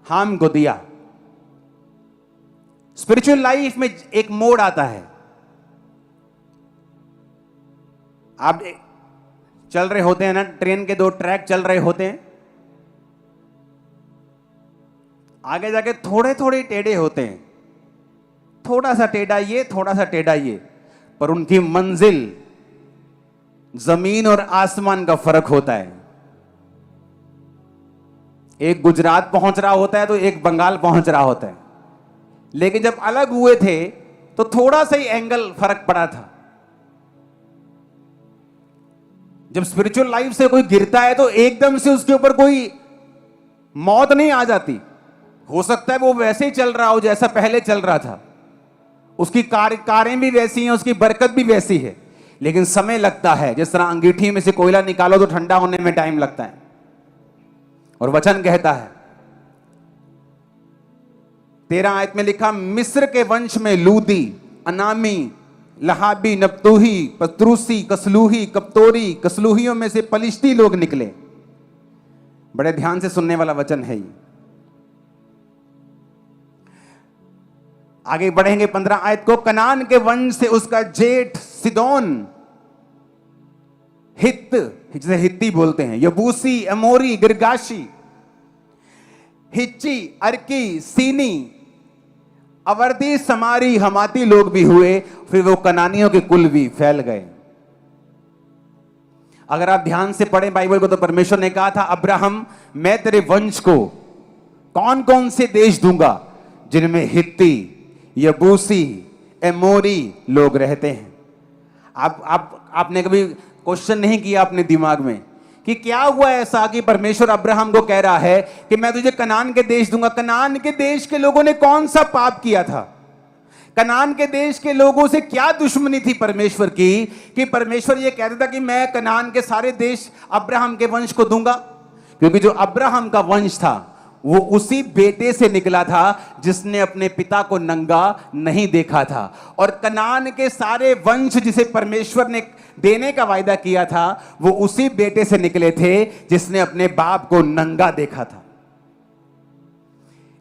हाम को दिया। स्पिरिचुअल लाइफ में एक मोड़ आता है। आप चल रहे होते हैं ना, ट्रेन के 2 ट्रैक चल रहे होते हैं, आगे जाके थोड़े थोड़े टेढ़े होते हैं, थोड़ा सा टेढ़ा ये, थोड़ा सा टेढ़ा ये, पर उनकी मंजिल जमीन और आसमान का फर्क होता है। एक गुजरात पहुंच रहा होता है तो एक बंगाल पहुंच रहा होता है, लेकिन जब अलग हुए थे तो थोड़ा सा ही एंगल फर्क पड़ा था। जब स्पिरिचुअल लाइफ से कोई गिरता है तो एकदम से उसके ऊपर कोई मौत नहीं आ जाती। हो सकता है वो वैसे ही चल रहा हो जैसा पहले चल रहा था, उसकी कारें भी वैसी हैं, उसकी बरकत भी वैसी है, लेकिन समय लगता है। जिस तरह अंगीठी में से कोयला निकालो तो ठंडा होने में टाइम लगता है। और वचन कहता है 13 आयत में लिखा, मिस्र के वंश में लूदी, अनामी, लहाबी, नप्तूही, पत्रूसी, कसलूही, कप्तोरी, कसलूहियों में से पलिश्ती लोग निकले। बड़े ध्यान से सुनने वाला वचन है ये। आगे बढ़ेंगे 15 आयत को, कनान के वंश से उसका जेठ सिदोन, हित जिसे हित्ती बोलते हैं, यबूसी, अमोरी, गिरगाशी, हिच्ची, अर्की, सीनी, अवर्दी, समारी, हमाती लोग भी हुए। फिर वो कनानियों के कुल भी फैल गए। अगर आप ध्यान से पढ़ें बाइबल को तो परमेश्वर ने कहा था, अब्राहम मैं तेरे वंश को कौन कौन से देश दूंगा जिनमें हित्ती, यबूसी, एमोरी लोग रहते हैं। आपने कभी क्वेश्चन नहीं किया अपने दिमाग में कि क्या हुआ ऐसा कि परमेश्वर अब्राहम को कह रहा है कि मैं तुझे कनान के देश दूंगा? कनान के देश के लोगों ने कौन सा पाप किया था? कनान के देश के लोगों से क्या दुश्मनी थी परमेश्वर की कि परमेश्वर ये कहता था कि मैं कनान के सारे देश अब्राहम के वंश को दूंगा? क्योंकि जो अब्राहम का वंश था वो उसी बेटे से निकला था जिसने अपने पिता को नंगा नहीं देखा था। और कनान के सारे वंश जिसे परमेश्वर ने देने का वायदा किया था वो उसी बेटे से निकले थे जिसने अपने बाप को नंगा देखा था।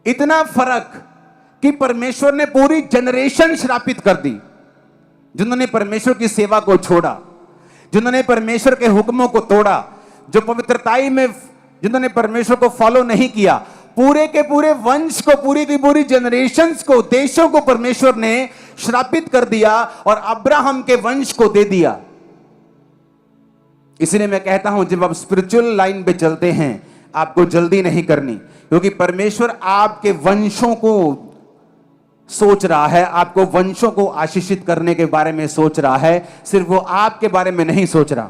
इतना फर्क कि परमेश्वर ने पूरी जनरेशन श्रापित कर दी जिन्होंने परमेश्वर की सेवा को छोड़ा। जिन्होंने परमेश्वर के हुक्मों को तोड़ा, जो पवित्रताई में, जिन्होंने परमेश्वर को फॉलो नहीं किया, पूरे के पूरे वंश को, पूरी की पूरी जनरेशंस को, देशों को परमेश्वर ने श्रापित कर दिया और अब्राहम के वंश को दे दिया। इसलिए मैं कहता हूं, जब आप स्पिरिचुअल लाइन पे चलते हैं, आपको जल्दी नहीं करनी, क्योंकि परमेश्वर आपके वंशों को सोच रहा है, आपको वंशों को आशीषित करने के बारे में सोच रहा है, सिर्फ वो आपके बारे में नहीं सोच रहा।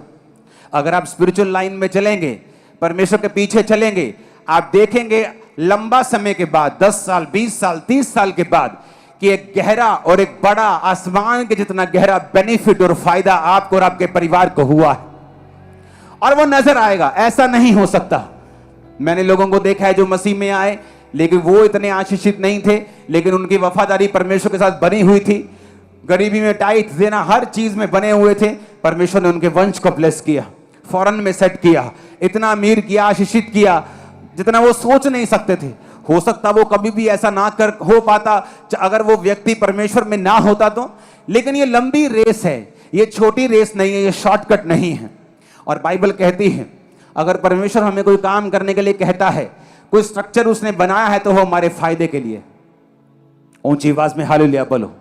अगर आप स्पिरिचुअल लाइन में चलेंगे, परमेश्वर के पीछे चलेंगे, आप देखेंगे लंबा समय के बाद, 10 साल, 20 साल, 30 साल के बाद, कि एक गहरा और एक बड़ा, आसमान के जितना गहरा बेनिफिट और फायदा आपको और आपके परिवार को हुआ है, और वो नजर आएगा। ऐसा नहीं हो सकता। मैंने लोगों को देखा है जो मसीह में आए, लेकिन वो इतने आशीषित नहीं थे, लेकिन उनकी वफादारी परमेश्वर के साथ बनी हुई थी। गरीबी में टाइट देना, हर चीज में बने हुए थे। परमेश्वर ने उनके वंश को ब्लेस किया, फौरन में सेट किया, इतना अमीर किया, आशीषित किया, जितना वो सोच नहीं सकते थे। हो सकता वो कभी भी ऐसा ना कर हो पाता अगर वो व्यक्ति परमेश्वर में ना होता तो। लेकिन ये लंबी रेस है, ये छोटी रेस नहीं है, ये शॉर्टकट नहीं है। और बाइबल कहती है, अगर परमेश्वर हमें कोई काम करने के लिए कहता है, कोई स्ट्रक्चर उसने बनाया है, तो वो हमारे फायदे के लिए। ऊंची आवाज में हालेलुया बोलो।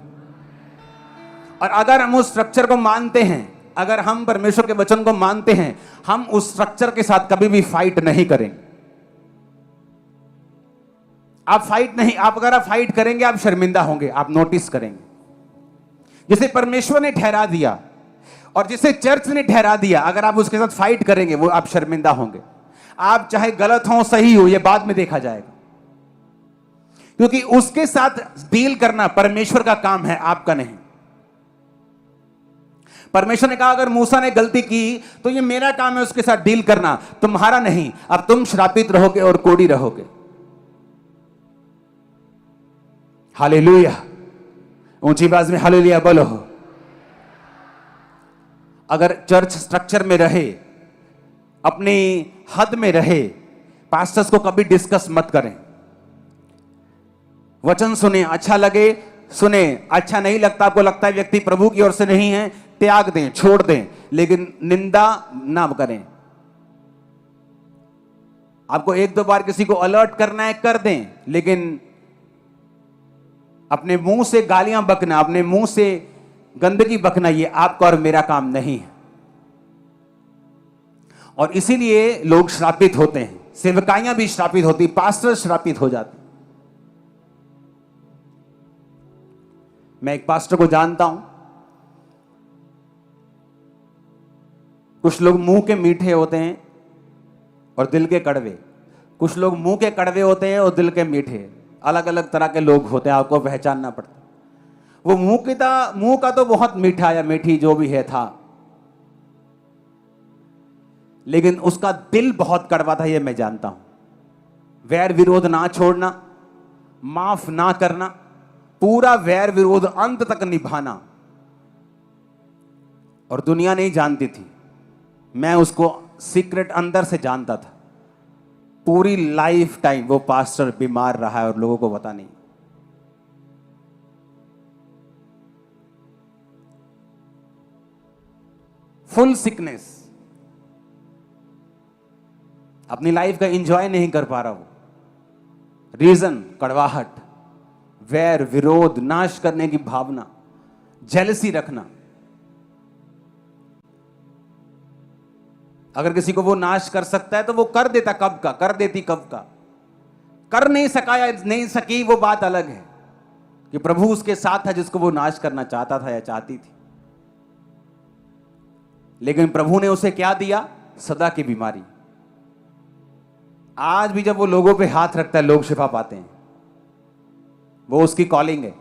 और अगर हम उस स्ट्रक्चर को मानते हैं, अगर हम परमेश्वर के वचन को मानते हैं, हम उस स्ट्रक्चर के साथ कभी भी फाइट नहीं करेंगे। आप अगर आप फाइट करेंगे, आप शर्मिंदा होंगे, आप नोटिस करेंगे। जिसे परमेश्वर ने ठहरा दिया और जिसे चर्च ने ठहरा दिया, अगर आप उसके साथ फाइट करेंगे, वो आप शर्मिंदा होंगे। आप चाहे गलत हो सही हो, ये बाद में देखा जाएगा, क्योंकि उसके साथ डील करना परमेश्वर का काम है, आपका नहीं। परमेश्वर ने कहा, अगर मूसा ने गलती की तो ये मेरा काम है उसके साथ डील करना, तुम्हारा नहीं। अब तुम श्रापित रहोगे और कोड़ी रहोगे। हालेलुया। ऊंची आवाज में हालेलुया बोलो। अगर चर्च स्ट्रक्चर में रहे, अपनी हद में रहे, पास्टर्स को कभी डिस्कस मत करें। वचन सुने, अच्छा लगे सुने, अच्छा नहीं लगता, आपको लगता है व्यक्ति प्रभु की ओर से नहीं है, त्याग दें, छोड़ दें, लेकिन निंदा ना करें। आपको 1-2 बार किसी को अलर्ट करना है, कर दें, लेकिन अपने मुंह से गालियां बकना, अपने मुंह से गंदगी बकना, ये आपका और मेरा काम नहीं है। और इसीलिए लोग श्रापित होते हैं, सेवकाइयां भी श्रापित होती, पास्टर श्रापित हो जाते। मैं एक पास्टर को जानता हूं, कुछ लोग मुंह के मीठे होते हैं और दिल के कड़वे, कुछ लोग मुंह के कड़वे होते हैं और दिल के मीठे। अलग अलग तरह के लोग होते हैं, आपको पहचानना पड़ता। वो मुंह का तो बहुत मीठा या मीठी जो भी है था, लेकिन उसका दिल बहुत कड़वा था, ये मैं जानता हूं। वैर विरोध ना छोड़ना, माफ ना करना, पूरा वैर विरोध अंत तक निभाना। और दुनिया नहीं जानती थी, मैं उसको सीक्रेट अंदर से जानता था। पूरी लाइफ टाइम वो पास्टर बीमार रहा है और लोगों को पता नहीं। फुल सिकनेस, अपनी लाइफ का एंजॉय नहीं कर पा रहा वो। रीजन कड़वाहट, वैर विरोध, नाश करने की भावना, जेलसी रखना। अगर किसी को वो नाश कर सकता है तो वो कर देता कब का, कर देती कब का। कर नहीं सका या नहीं सकी, वो बात अलग है कि प्रभु उसके साथ था जिसको वो नाश करना चाहता था या चाहती थी। लेकिन प्रभु ने उसे क्या दिया? सदा की बीमारी। आज भी जब वो लोगों पे हाथ रखता है, लोग शिफा पाते हैं, वो उसकी कॉलिंग है।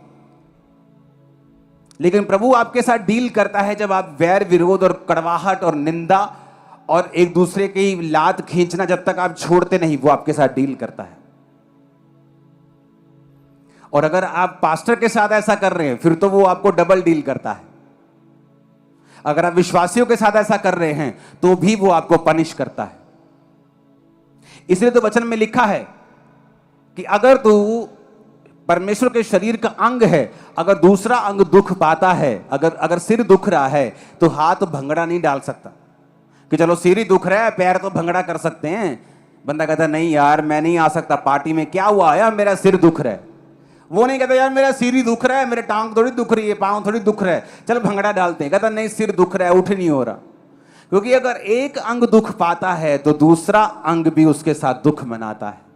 लेकिन प्रभु आपके साथ डील करता है जब आप वैर विरोध और कड़वाहट और निंदा और एक दूसरे की लात खींचना जब तक आप छोड़ते नहीं, वो आपके साथ डील करता है। और अगर आप पास्टर के साथ ऐसा कर रहे हैं, फिर तो वो आपको डबल डील करता है। अगर आप विश्वासियों के साथ ऐसा कर रहे हैं तो भी वो आपको पनिश करता है। इसलिए तो वचन में लिखा है कि अगर तू परमेश्वर के शरीर का अंग है। अगर दूसरा अंग दुख पाता है, अगर सिर दुख रहा है तो हाथ भंगड़ा नहीं डाल सकता कि चलो सिर ही दुख रहा है, पैर तो भंगड़ा कर सकते हैं। बंदा कहता नहीं यार मैं नहीं आ सकता पार्टी में, क्या हुआ यार मेरा सिर दुख रहा है। वो नहीं कहता यार मेरा सिर ही दुख रहा है, मेरे टांग थोड़ी दुख रही है, पांव थोड़ी दुख रहा है, चल भंगड़ा डालते हैं। कहता नहीं सिर दुख रहा है, उठ नहीं हो रहा। क्योंकि अगर एक अंग दुख पाता है तो दूसरा अंग भी उसके साथ दुख मनाता है।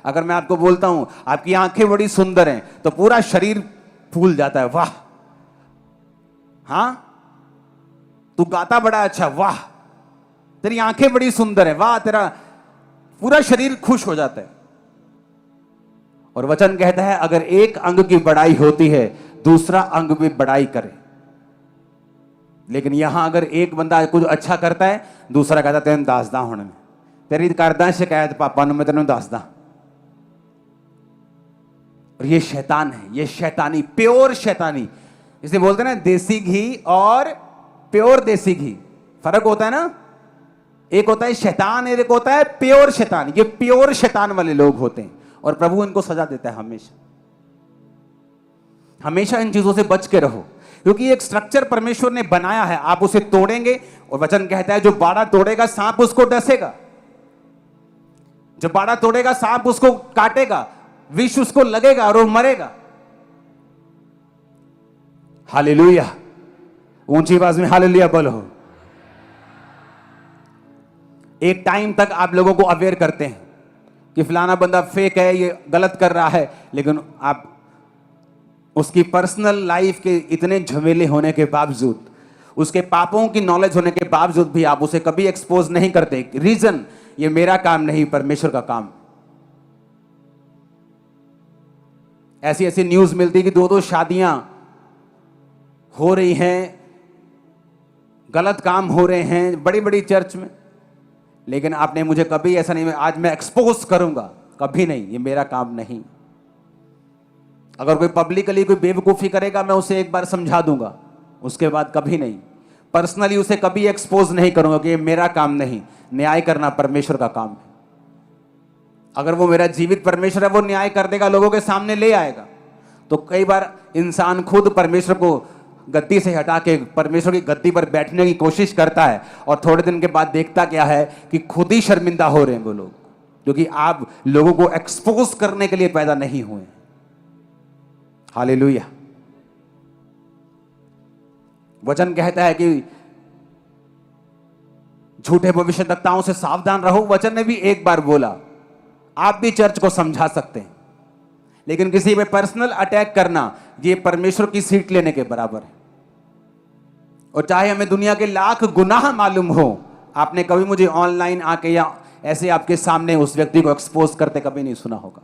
अगर मैं आपको बोलता हूं आपकी आंखें बड़ी सुंदर हैं तो पूरा शरीर फूल जाता है, वाह। हां, तू गाता बड़ा अच्छा, वाह। तेरी आंखें बड़ी सुंदर है, वाह। तेरा पूरा शरीर खुश हो जाता है। और वचन कहता है अगर एक अंग की बड़ाई होती है दूसरा अंग भी बड़ाई करे। लेकिन यहां अगर एक बंदा कुछ अच्छा करता है दूसरा कहता तेन दसदा हुण मैं तेरी करदा शिकायत पापा नु, मैं तेन दसदा। और ये शैतान है, ये शैतानी, प्योर शैतानी। इसे बोलते हैं ना देसी घी और प्योर देसी घी, फर्क होता है ना। एक होता है शैतान, एक होता है प्योर शैतान। ये प्योर शैतान वाले लोग होते हैं और प्रभु इनको सजा देता है। हमेशा हमेशा इन चीजों से बच के रहो, क्योंकि एक स्ट्रक्चर परमेश्वर ने बनाया है, आप उसे तोड़ेंगे। और वचन कहता है जो बाड़ा तोड़ेगा सांप उसको डसेगा, जो बाड़ा तोड़ेगा सांप उसको काटेगा, विष उसको लगेगा और वो मरेगा। हालेलुया, ऊंची आवाज में हालेलुया बोलो। एक टाइम तक आप लोगों को अवेयर करते हैं कि फलाना बंदा फेक है, ये गलत कर रहा है, लेकिन आप उसकी पर्सनल लाइफ के इतने झमेले होने के बावजूद, उसके पापों की नॉलेज होने के बावजूद भी आप उसे कभी एक्सपोज नहीं करते। रीजन, ये मेरा काम नहीं, परमेश्वर का काम। ऐसी ऐसी न्यूज मिलती कि 2-2 शादियां हो रही हैं, गलत काम हो रहे हैं बड़ी बड़ी चर्च में, लेकिन आपने मुझे कभी ऐसा नहीं आज मैं एक्सपोज करूंगा, कभी नहीं, ये मेरा काम नहीं। अगर कोई पब्लिकली कोई बेवकूफी करेगा मैं उसे एक बार समझा दूंगा, उसके बाद कभी नहीं। पर्सनली उसे कभी एक्सपोज नहीं करूंगा कि ये मेरा काम नहीं, न्याय करना परमेश्वर का काम है। अगर वो मेरा जीवित परमेश्वर है, वो न्याय कर देगा, लोगों के सामने ले आएगा। तो कई बार इंसान खुद परमेश्वर को गद्दी से हटा के परमेश्वर की गद्दी पर बैठने की कोशिश करता है और थोड़े दिन के बाद देखता क्या है कि खुद ही शर्मिंदा हो रहे हैं वो लोग, क्योंकि आप लोगों को एक्सपोज करने के लिए पैदा नहीं हुए। हालेलुया। वचन कहता है कि झूठे भविष्यद्वक्ताओं से सावधान रहो। वचन ने भी एक बार बोला, आप भी चर्च को समझा सकते हैं, लेकिन किसी पे पर्सनल अटैक करना ये परमेश्वर की सीट लेने के बराबर है। और चाहे हमें दुनिया के लाख गुनाह मालूम हो, आपने कभी मुझे ऑनलाइन आके या ऐसे आपके सामने उस व्यक्ति को एक्सपोज करते कभी नहीं सुना होगा।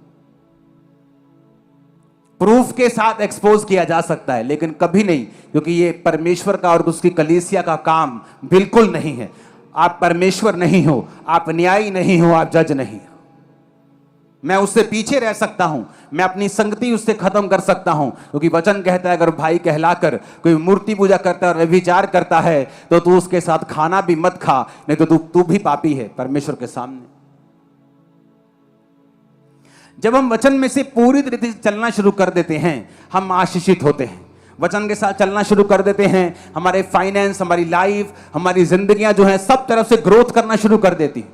प्रूफ के साथ एक्सपोज किया जा सकता है, लेकिन कभी नहीं, क्योंकि ये परमेश्वर का और उसकी कलीसिया का काम बिल्कुल नहीं है। आप परमेश्वर नहीं हो, आप न्यायी नहीं हो, आप जज नहीं हो। मैं उससे पीछे रह सकता हूं, मैं अपनी संगति उससे खत्म कर सकता हूं, क्योंकि वचन कहता है अगर भाई कहलाकर कोई मूर्ति पूजा करता है और व्यभिचार करता है तो तू उसके साथ खाना भी मत खा, नहीं तो तू भी पापी है परमेश्वर के सामने। जब हम वचन में से पूरी तरीके से चलना शुरू कर देते हैं हम आशीषित होते हैं। वचन के साथ चलना शुरू कर देते हैं, हमारे फाइनेंस, हमारी लाइफ, हमारी जिंदगियां जो है सब तरफ से ग्रोथ करना शुरू कर देती हैं।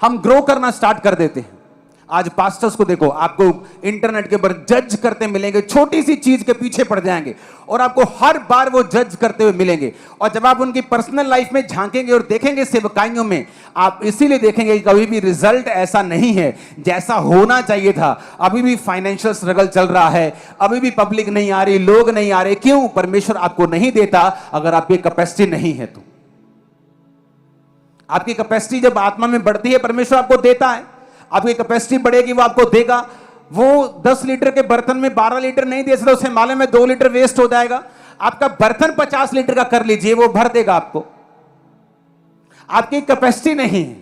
हम ग्रो करना स्टार्ट कर देते हैं। आज पास्टर्स को देखो, आपको इंटरनेट के ऊपर जज करते मिलेंगे, छोटी सी चीज के पीछे पड़ जाएंगे और आपको हर बार वो जज करते हुए मिलेंगे। और जब आप उनकी पर्सनल लाइफ में झांकेंगे और देखेंगे सेवकाइयों में, आप इसीलिए देखेंगे कि कभी भी रिजल्ट ऐसा नहीं है जैसा होना चाहिए था। अभी भी फाइनेंशियल स्ट्रगल चल रहा है, अभी भी पब्लिक नहीं आ रही, लोग नहीं आ रहे। क्यों? परमेश्वर आपको नहीं देता अगर आपकी कैपेसिटी नहीं है तो। आपकी कैपेसिटी जब आत्मा में बढ़ती है परमेश्वर आपको देता है। आपकी कैपेसिटी बढ़ेगी वो आपको देगा। वो 10 लीटर के बर्तन में 12 लीटर नहीं दे सकता, उसे मालूम है 2 लीटर वेस्ट हो जाएगा। आपका बर्तन 50 लीटर का कर लीजिए, वो भर देगा आपको। आपकी कैपेसिटी नहीं है।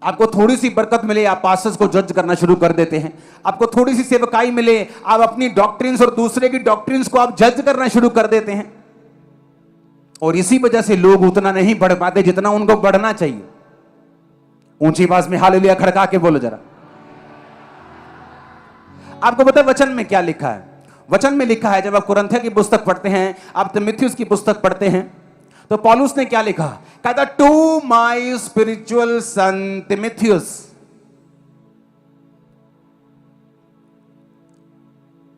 आपको थोड़ी सी बरकत मिले, आप पास्टर्स को जज करना शुरू कर देते हैं। आपको थोड़ी सी सेवकाई मिले, आप अपनी डॉक्ट्रिन्स और दूसरे की डॉक्ट्रिन्स को आप जज करना शुरू कर देते हैं। और इसी वजह से लोग उतना नहीं बढ़ पाते जितना उनको बढ़ना चाहिए। ऊंची आवाज में हालेलुया खड़का के बोलो जरा। आपको पता है वचन में क्या लिखा है? वचन में लिखा है, जब आप कुरिन्थियों की पुस्तक पढ़ते हैं, आप तीमुथियुस की पुस्तक पढ़ते हैं, तो पौलुस ने क्या लिखा? कहता टू माय स्पिरिचुअल सन तीमुथियुस।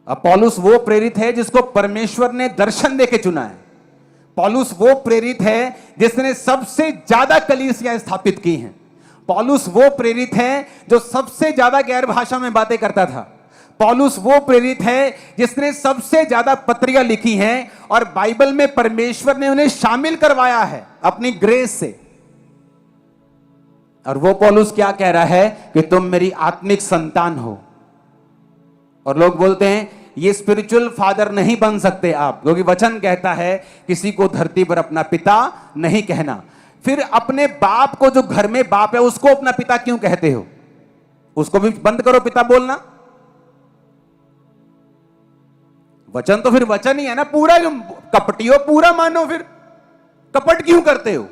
अब पौलुस वो प्रेरित है जिसको परमेश्वर ने दर्शन देके चुना है। पौलुस वो प्रेरित है जिसने सबसे ज्यादा कलीसिया स्थापित की हैं। पौलुस वो प्रेरित है जो सबसे ज्यादा गैर भाषा में बातें करता था। पौलुस वो प्रेरित है जिसने सबसे ज्यादा पत्रियां लिखी हैं और बाइबल में परमेश्वर ने उन्हें शामिल करवाया है अपनी ग्रेस से। और वो पौलुस क्या कह रहा है कि तुम मेरी आत्मिक संतान हो। और लोग बोलते हैं ये स्पिरिचुअल फादर नहीं बन सकते आप, क्योंकि वचन कहता है किसी को धरती पर अपना पिता नहीं कहना। फिर अपने बाप को, जो घर में बाप है, उसको अपना पिता क्यों कहते हो? उसको भी बंद करो पिता बोलना। वचन तो फिर वचन ही है ना, पूरा जो कपटियों पूरा मानो, फिर कपट क्यों करते हो?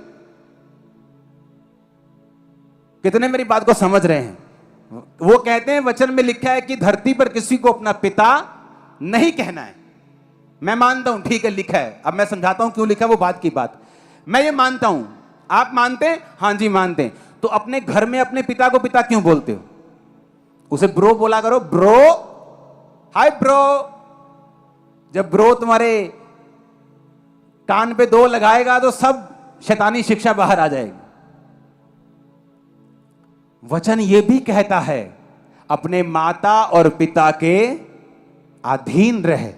कितने मेरी बात को समझ रहे हैं? वो कहते हैं वचन में लिखा है कि धरती पर किसी को अपना पिता नहीं कहना है। मैं मानता हूं, ठीक है लिखा है, अब मैं समझाता हूं क्यों लिखा है, वो बात की बात। मैं ये मानता हूं, आप मानते हैं? हां जी मानते हैं। तो अपने घर में अपने पिता को पिता क्यों बोलते हो? उसे ब्रो बोला करो, ब्रो, हाय ब्रो। जब ब्रो तुम्हारे कान पे दो लगाएगा तो सब शैतानी शिक्षा बाहर आ जाएगी। वचन यह भी कहता है अपने माता और पिता के अधीन रहे।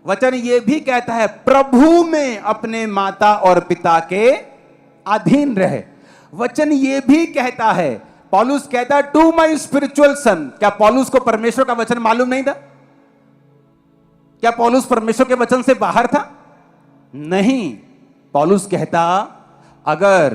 वचन यह भी कहता है प्रभु में अपने माता और पिता के अधीन रहे। वचन यह भी कहता है, पौलुस कहता है टू माय स्पिरिचुअल सन। क्या पौलुस को परमेश्वर का वचन मालूम नहीं था? क्या पौलुस परमेश्वर के वचन से बाहर था? नहीं। पौलुस कहता अगर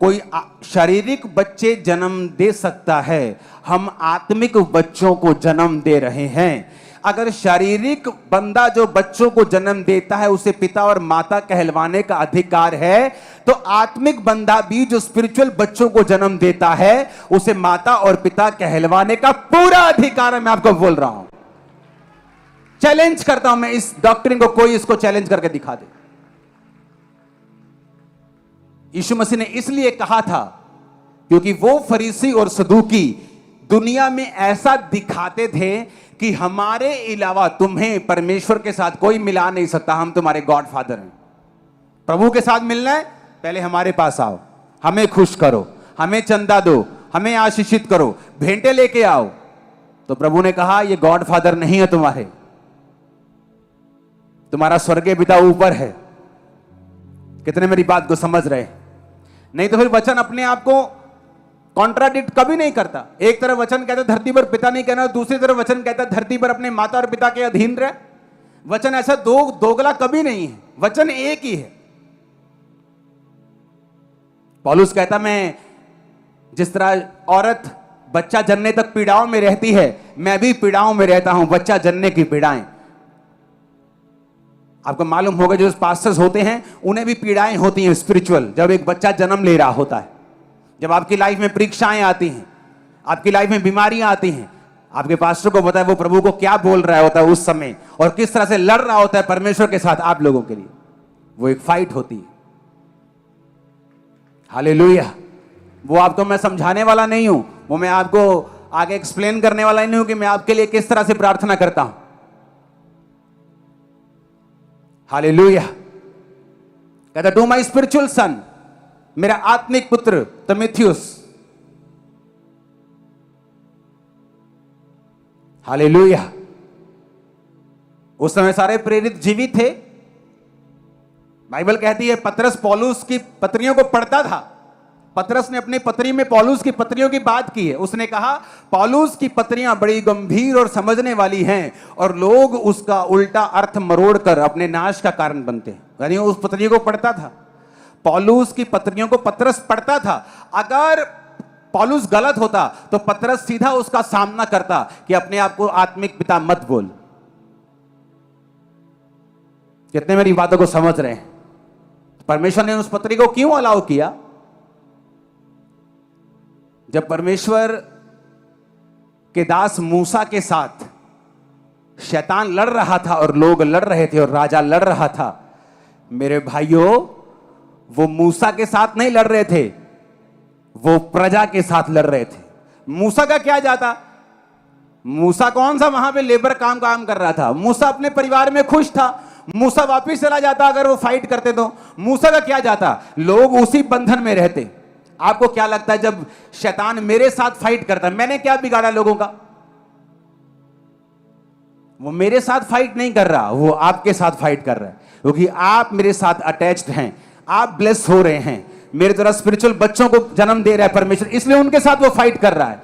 कोई शारीरिक बच्चे जन्म दे सकता है, हम आत्मिक बच्चों को जन्म दे रहे हैं। अगर शारीरिक बंदा जो बच्चों को जन्म देता है उसे पिता और माता कहलवाने का अधिकार है, तो आत्मिक बंदा भी जो स्पिरिचुअल बच्चों को जन्म देता है उसे माता और पिता कहलवाने का पूरा अधिकार है। मैं आपको बोल रहा हूं, चैलेंज करता हूं मैं इस डॉक्ट्रिन को, कोई इसको चैलेंज करके दिखा दे। यीशु मसीह ने इसलिए कहा था क्योंकि वो फरीसी और सदूकी दुनिया में ऐसा दिखाते थे कि हमारे अलावा तुम्हें परमेश्वर के साथ कोई मिला नहीं सकता, हम तुम्हारे गॉड फादर हैं। प्रभु के साथ मिलना है, पहले हमारे पास आओ, हमें खुश करो, हमें चंदा दो, हमें आशीषित करो, भेंटे लेके आओ। तो प्रभु ने कहा ये गॉड फादर नहीं है तुम्हारे, तुम्हारा स्वर्गीय पिता ऊपर है। कितने मेरी बात को समझ रहे? नहीं तो फिर वचन अपने आप को कॉन्ट्राडिक्ट कभी नहीं करता। एक तरफ वचन कहता है धरती पर पिता नहीं कहना, दूसरी तरफ वचन कहता है धरती पर अपने माता और पिता के अधीन रहे। वचन ऐसा दोगला कभी नहीं है, वचन एक ही है। पौलुस कहता मैं जिस तरह औरत बच्चा जनने तक पीड़ाओं में रहती है, मैं भी पीड़ाओं में रहता हूं, बच्चा जनने की पीड़ाएं। आपको मालूम होगा जो पास्टर्स होते हैं उन्हें भी पीड़ाएं होती हैं स्पिरिचुअल, जब एक बच्चा जन्म ले रहा होता है, जब आपकी लाइफ में परीक्षाएं आती हैं, आपकी लाइफ में बीमारियां आती हैं। आपके पास्टर को पता है वो प्रभु को क्या बोल रहा होता है उस समय और किस तरह से लड़ रहा होता है परमेश्वर के साथ आप लोगों के लिए। वो एक फाइट होती है। हालेलुया। वो आपको मैं समझाने वाला नहीं हूं, वो मैं आपको आगे एक्सप्लेन करने वाला नहीं हूं कि मैं आपके लिए किस तरह से प्रार्थना करता हूं। हालेलुया। कहता टू माय स्पिरिचुअल सन, मेरा आत्मिक पुत्र तीमुथियुस। हालेलुया। उस समय सारे प्रेरित जीवित थे। बाइबल कहती है पतरस पौलुस की पत्रियों को पढ़ता था। पतरस ने अपनी पत्री में पौलुस की पत्रियों की बात की है। उसने कहा पौलुस की पत्रियां बड़ी गंभीर और समझने वाली हैं और लोग उसका उल्टा अर्थ मरोड़कर अपने नाश का कारण बनते हैं। यानी उस पत्रियों को पढ़ता था, पौलुस की पत्रियों को पतरस पढ़ता था। अगर पौलुस गलत होता तो पतरस सीधा उसका सामना करता कि अपने आप को आत्मिक पिता मत बोल। कितने मेरी बातों को समझ रहे हैं? परमेश्वर ने उस पत्री को क्यों अलाउ किया? जब परमेश्वर के दास मूसा के साथ शैतान लड़ रहा था और लोग लड़ रहे थे और राजा लड़ रहा था। मेरे भाइयों, वो मूसा के साथ नहीं लड़ रहे थे, वो प्रजा के साथ लड़ रहे थे। मूसा का क्या जाता? मूसा कौन सा वहां पे लेबर काम कर रहा था? मूसा अपने परिवार में खुश था। मूसा वापिस चला जाता अगर वो फाइट करते तो। मूसा का क्या जाता? लोग उसी बंधन में रहते। आपको क्या लगता है जब शैतान मेरे साथ फाइट करता, मैंने क्या बिगाड़ा लोगों का? वो मेरे साथ फाइट नहीं कर रहा, वो आपके साथ फाइट कर रहा है, क्योंकि आप मेरे साथ अटैच्ड हैं, आप ब्लेस हो रहे हैं, मेरे तरह स्पिरिचुअल बच्चों को जन्म दे रहा है परमेश्वर, इसलिए उनके साथ वो फाइट कर रहा है।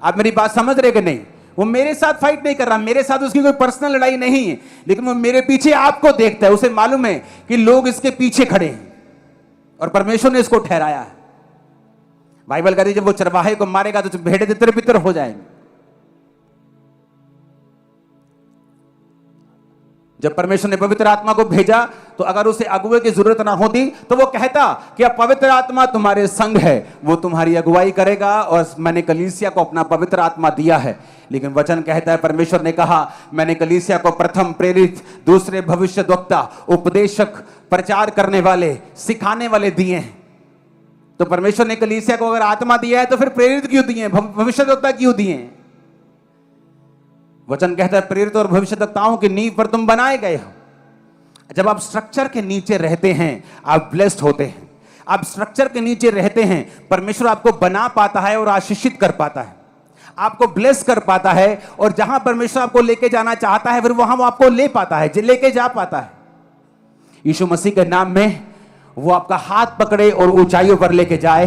आप मेरी बात समझ रहे कि नहीं? वो मेरे साथ फाइट नहीं कर रहा, मेरे साथ उसकी कोई पर्सनल लड़ाई नहीं है, लेकिन वो मेरे पीछे आपको देखता है। उसे मालूम है कि लोग इसके पीछे खड़े हैं और परमेश्वर ने इसको ठहराया है। बाइबल कहती है जब वो चरवाहे को मारेगा तो भेड़े तितर बितर हो जाएंगे। जब परमेश्वर ने पवित्र आत्मा को भेजा तो अगर उसे अगुवे की जरूरत ना होती तो वो कहता कि अब पवित्र आत्मा तुम्हारे संग है, वो तुम्हारी अगुवाई करेगा और मैंने कलीसिया को अपना पवित्र आत्मा दिया है। लेकिन वचन कहता है, परमेश्वर ने कहा मैंने कलीसिया को प्रथम प्रेरित, दूसरे भविष्यद्वक्ता, उपदेशक, प्रचार करने वाले, सिखाने वाले दिए हैं। तो परमेश्वर ने कलीसिया को अगर आत्मा दिया है तो फिर प्रेरित क्यों दिए, भविष्यद्वक्ता क्यों दिए हैं? वचन कहता है प्रेरित और भविष्यद्वक्ताओं की नींव पर तुम बनाए गए हो। जब आप स्ट्रक्चर के नीचे रहते हैं आप ब्लेस्ड होते हैं। आप स्ट्रक्चर के नीचे रहते हैं, परमेश्वर आपको बना पाता है और आशीषित कर पाता है, आपको ब्लेस कर पाता है, और जहां परमेश्वर आपको लेके जाना चाहता है फिर वहां वो आपको ले पाता है, लेके जा पाता है। यीशु मसीह के नाम में वो आपका हाथ पकड़े और ऊंचाइयों पर लेके जाए।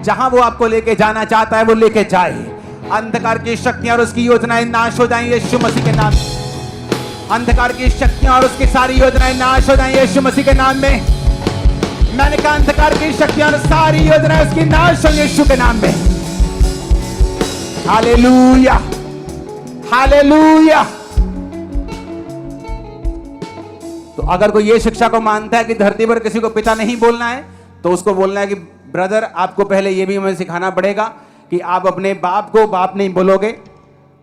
जहां वो आपको लेके जाना चाहता है वो लेके जाए। अंधकार की शक्तियां और उसकी योजनाएं नाश हो जाएं यीशु मसीह के नाम में। अंधकार की शक्तियां और उसकी सारी योजनाएं नाश हो जाएं यीशु मसीह के नाम में। मैंने कहा अंधकार की शक्तियां और सारी योजनाएं उसकी नाश हो यीशु के नाम में। Hallelujah, hallelujah. तो अगर कोई ये शिक्षा को मानता है कि धरती पर किसी को पिता नहीं बोलना है तो उसको बोलना है कि ब्रदर आपको पहले ये भी हमें सिखाना पड़ेगा कि आप अपने बाप को बाप नहीं बोलोगे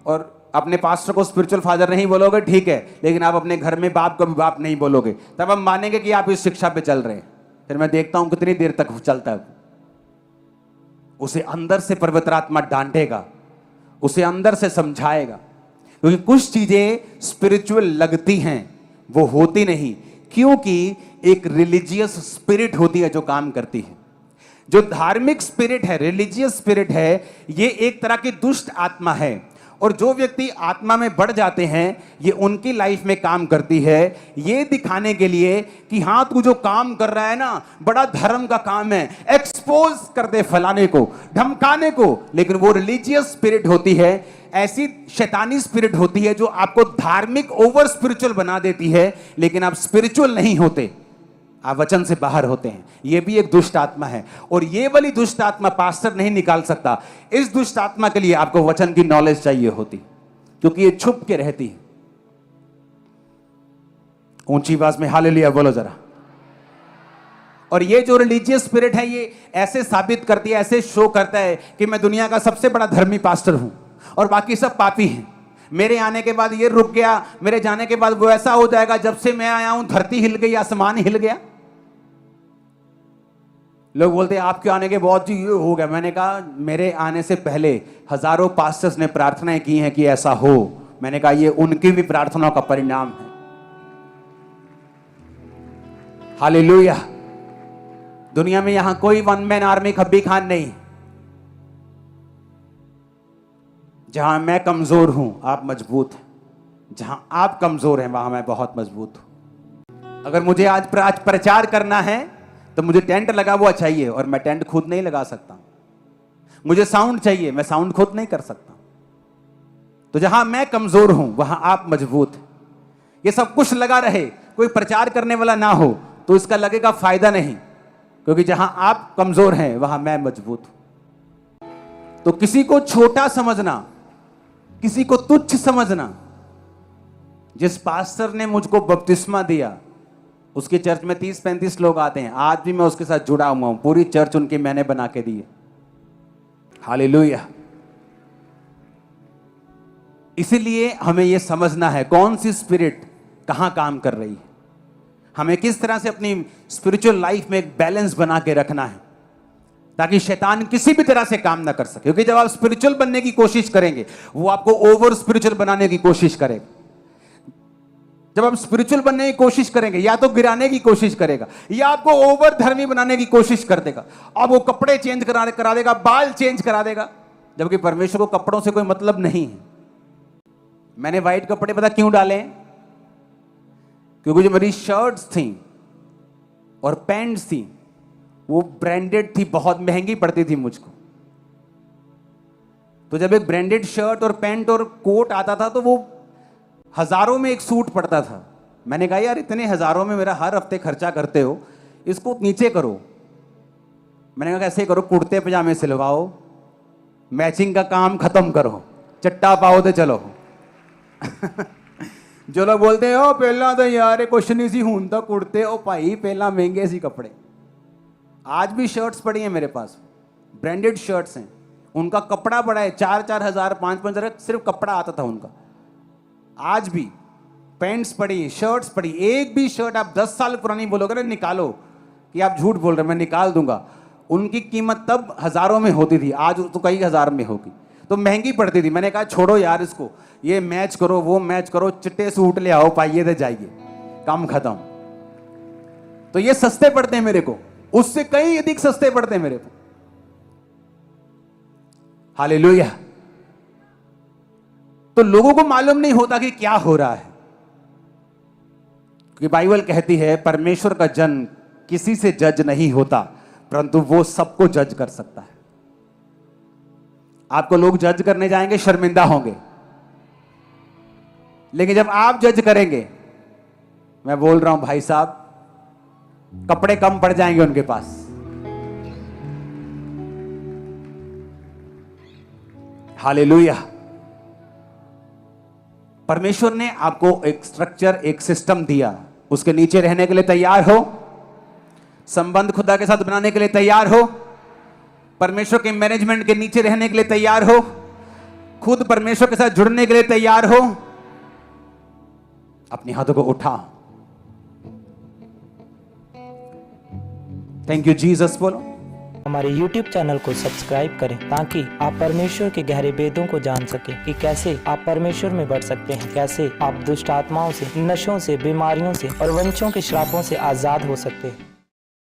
और अपने पास्टर को स्पिरिचुअल फादर नहीं बोलोगे, ठीक है, लेकिन आप अपने घर में बाप को भी बाप नहीं बोलोगे, तब हम मानेंगे कि आप इस शिक्षा पे चल रहे हैं। फिर मैं देखता हूं कितनी देर तक चलता है। उसे अंदर से पवित्र आत्मा डांटेगा, उसे अंदर से समझाएगा, क्योंकि कुछ चीजें स्पिरिचुअल लगती हैं वो होती नहीं, क्योंकि एक रिलीजियस स्पिरिट होती है जो काम करती है। जो धार्मिक स्पिरिट है, रिलीजियस स्पिरिट है, ये एक तरह की दुष्ट आत्मा है, और जो व्यक्ति आत्मा में बढ़ जाते हैं ये उनकी लाइफ में काम करती है, ये दिखाने के लिए कि हाँ तू जो काम कर रहा है ना बड़ा धर्म का काम है, एक्सपोज कर दे फलाने को, धमकाने को। लेकिन वो रिलीजियस स्पिरिट होती है, ऐसी शैतानी स्पिरिट होती है जो आपको धार्मिक ओवर स्पिरिचुअल बना देती है, लेकिन आप स्पिरिचुअल नहीं होते, आप वचन से बाहर होते हैं। यह भी एक दुष्ट आत्मा है, और ये वाली दुष्ट आत्मा पास्टर नहीं निकाल सकता। इस दुष्ट आत्मा के लिए आपको वचन की नॉलेज चाहिए होती, क्योंकि ये छुप के रहती है। ऊंची आवाज में हालेलुया बोलो जरा। और ये जो रिलीजियस स्पिरिट है ये ऐसे साबित करती है, ऐसे शो करता है कि मैं दुनिया का सबसे बड़ा धर्मी पास्टर हूं और बाकी सब पापी हैं। मेरे आने के बाद ये रुक गया, मेरे जाने के बाद वो ऐसा हो जाएगा, जब से मैं आया हूं धरती हिल गई, आसमान हिल गया। लोग बोलते हैं आपके आने के बाद जी ये हो गया। मैंने कहा मेरे आने से पहले हजारों पास्टर्स ने प्रार्थनाएं की हैं कि ऐसा हो। मैंने कहा ये उनकी भी प्रार्थनाओं का परिणाम है। हालेलुया। दुनिया में यहां कोई वन मैन आर्मी खब्बी खान नहीं। जहां मैं कमजोर हूं आप मजबूत हैं, जहां आप कमजोर हैं वहां मैं बहुत मजबूत हूं। अगर मुझे आज प्रचार करना है तो मुझे टेंट लगा हुआ चाहिए, और मैं टेंट खुद नहीं लगा सकता। मुझे साउंड चाहिए, मैं साउंड खुद नहीं कर सकता। तो जहां मैं कमजोर हूं वहां आप मजबूत हैं। ये सब कुछ लगा रहे, कोई प्रचार करने वाला ना हो तो इसका लगेगा फायदा नहीं, क्योंकि जहां आप कमजोर हैं वहां मैं मजबूत हूं। तो किसी को छोटा समझना, किसी को तुच्छ समझना, जिस पास्टर ने मुझको बपतिस्मा दिया उसके चर्च में 30-35 लोग आते हैं, आज भी मैं उसके साथ जुड़ा हुआ हूं, पूरी चर्च उनकी मैंने बना के दी है। हालेलुया। इसीलिए हमें यह समझना है कौन सी स्पिरिट कहां काम कर रही है, हमें किस तरह से अपनी स्पिरिचुअल लाइफ में एक बैलेंस बना के रखना है ताकि शैतान किसी भी तरह से काम ना कर सके। क्योंकि जब आप स्पिरिचुअल बनने की कोशिश करेंगे वो आपको ओवर स्पिरिचुअल बनाने की कोशिश करेगा। जब आप स्पिरिचुअल बनने की कोशिश करेंगे या तो गिराने की कोशिश करेगा या आपको ओवर धर्मी बनाने की कोशिश कर देगा। अब वो कपड़े चेंज करा देगा, बाल चेंज करा देगा, जबकि परमेश्वर को कपड़ों से कोई मतलब नहीं है। मैंने व्हाइट कपड़े पता क्यों डाले? क्योंकि जो मेरी शर्ट्स थी और पैंट्स थी वो ब्रांडेड थी, बहुत महंगी पड़ती थी मुझको। तो जब एक ब्रांडेड शर्ट और पैंट और कोट आता था तो वो हजारों में एक सूट पड़ता था। मैंने कहा यार इतने हजारों में मेरा हर हफ्ते खर्चा करते हो, इसको नीचे करो। मैंने कहा कैसे करो? कुर्ते पजामे सिलवाओ, मैचिंग का काम खत्म करो, चट्टा पाओ तो चलो। जो लोग बोलते हैं ओ पहला तो यार कुछ नहीं सी हूं तो कुर्ते, ओ भाई पहला महंगे सी कपड़े। आज भी शर्ट्स पड़ी हैं मेरे पास, ब्रांडेड शर्ट्स हैं, उनका कपड़ा बड़ा है, 4-4 हजार 5-5 हजार सिर्फ कपड़ा आता था उनका। आज भी पैंट्स पड़ी, शर्ट्स पड़ी, एक भी शर्ट आप 10 साल पुरानी बोलोगे ना निकालो कि आप झूठ बोल रहे, मैं निकाल दूंगा। उनकी कीमत तब हजारों में होती थी, आज तो कई हजार में होगी, तो महंगी पड़ती थी। मैंने कहा छोड़ो यार इसको, ये मैच करो वो मैच करो, चिट्टे सूट ले आओ पाइए तो जाइए, काम खत्म। तो ये सस्ते पड़ते हैं मेरे को, उससे कई अधिक सस्ते पड़ते हैं मेरे को। हालेलुया। तो लोगों को मालूम नहीं होता कि क्या हो रहा है, क्योंकि बाइबल कहती है परमेश्वर का जन किसी से जज नहीं होता, परंतु वो सबको जज कर सकता है। आपको लोग जज करने जाएंगे, शर्मिंदा होंगे, लेकिन जब आप जज करेंगे, मैं बोल रहा हूं भाई साहब, कपड़े कम पड़ जाएंगे उनके पास। हालेलुया। परमेश्वर ने आपको एक स्ट्रक्चर, एक सिस्टम दिया, उसके नीचे रहने के लिए तैयार हो, संबंध खुदा के साथ बनाने के लिए तैयार हो, परमेश्वर के मैनेजमेंट के नीचे रहने के लिए तैयार हो, खुद परमेश्वर के साथ जुड़ने के लिए तैयार हो। अपने हाथों को उठा, थैंक यू जीसस बोलो। हमारे YouTube चैनल को सब्सक्राइब करें ताकि आप परमेश्वर के गहरे वेदों को जान सकें कि कैसे आप परमेश्वर में बढ़ सकते हैं, कैसे आप दुष्ट आत्माओं से, नशों से, बीमारियों से और वंशों के श्रापों से आजाद हो सकते हैं।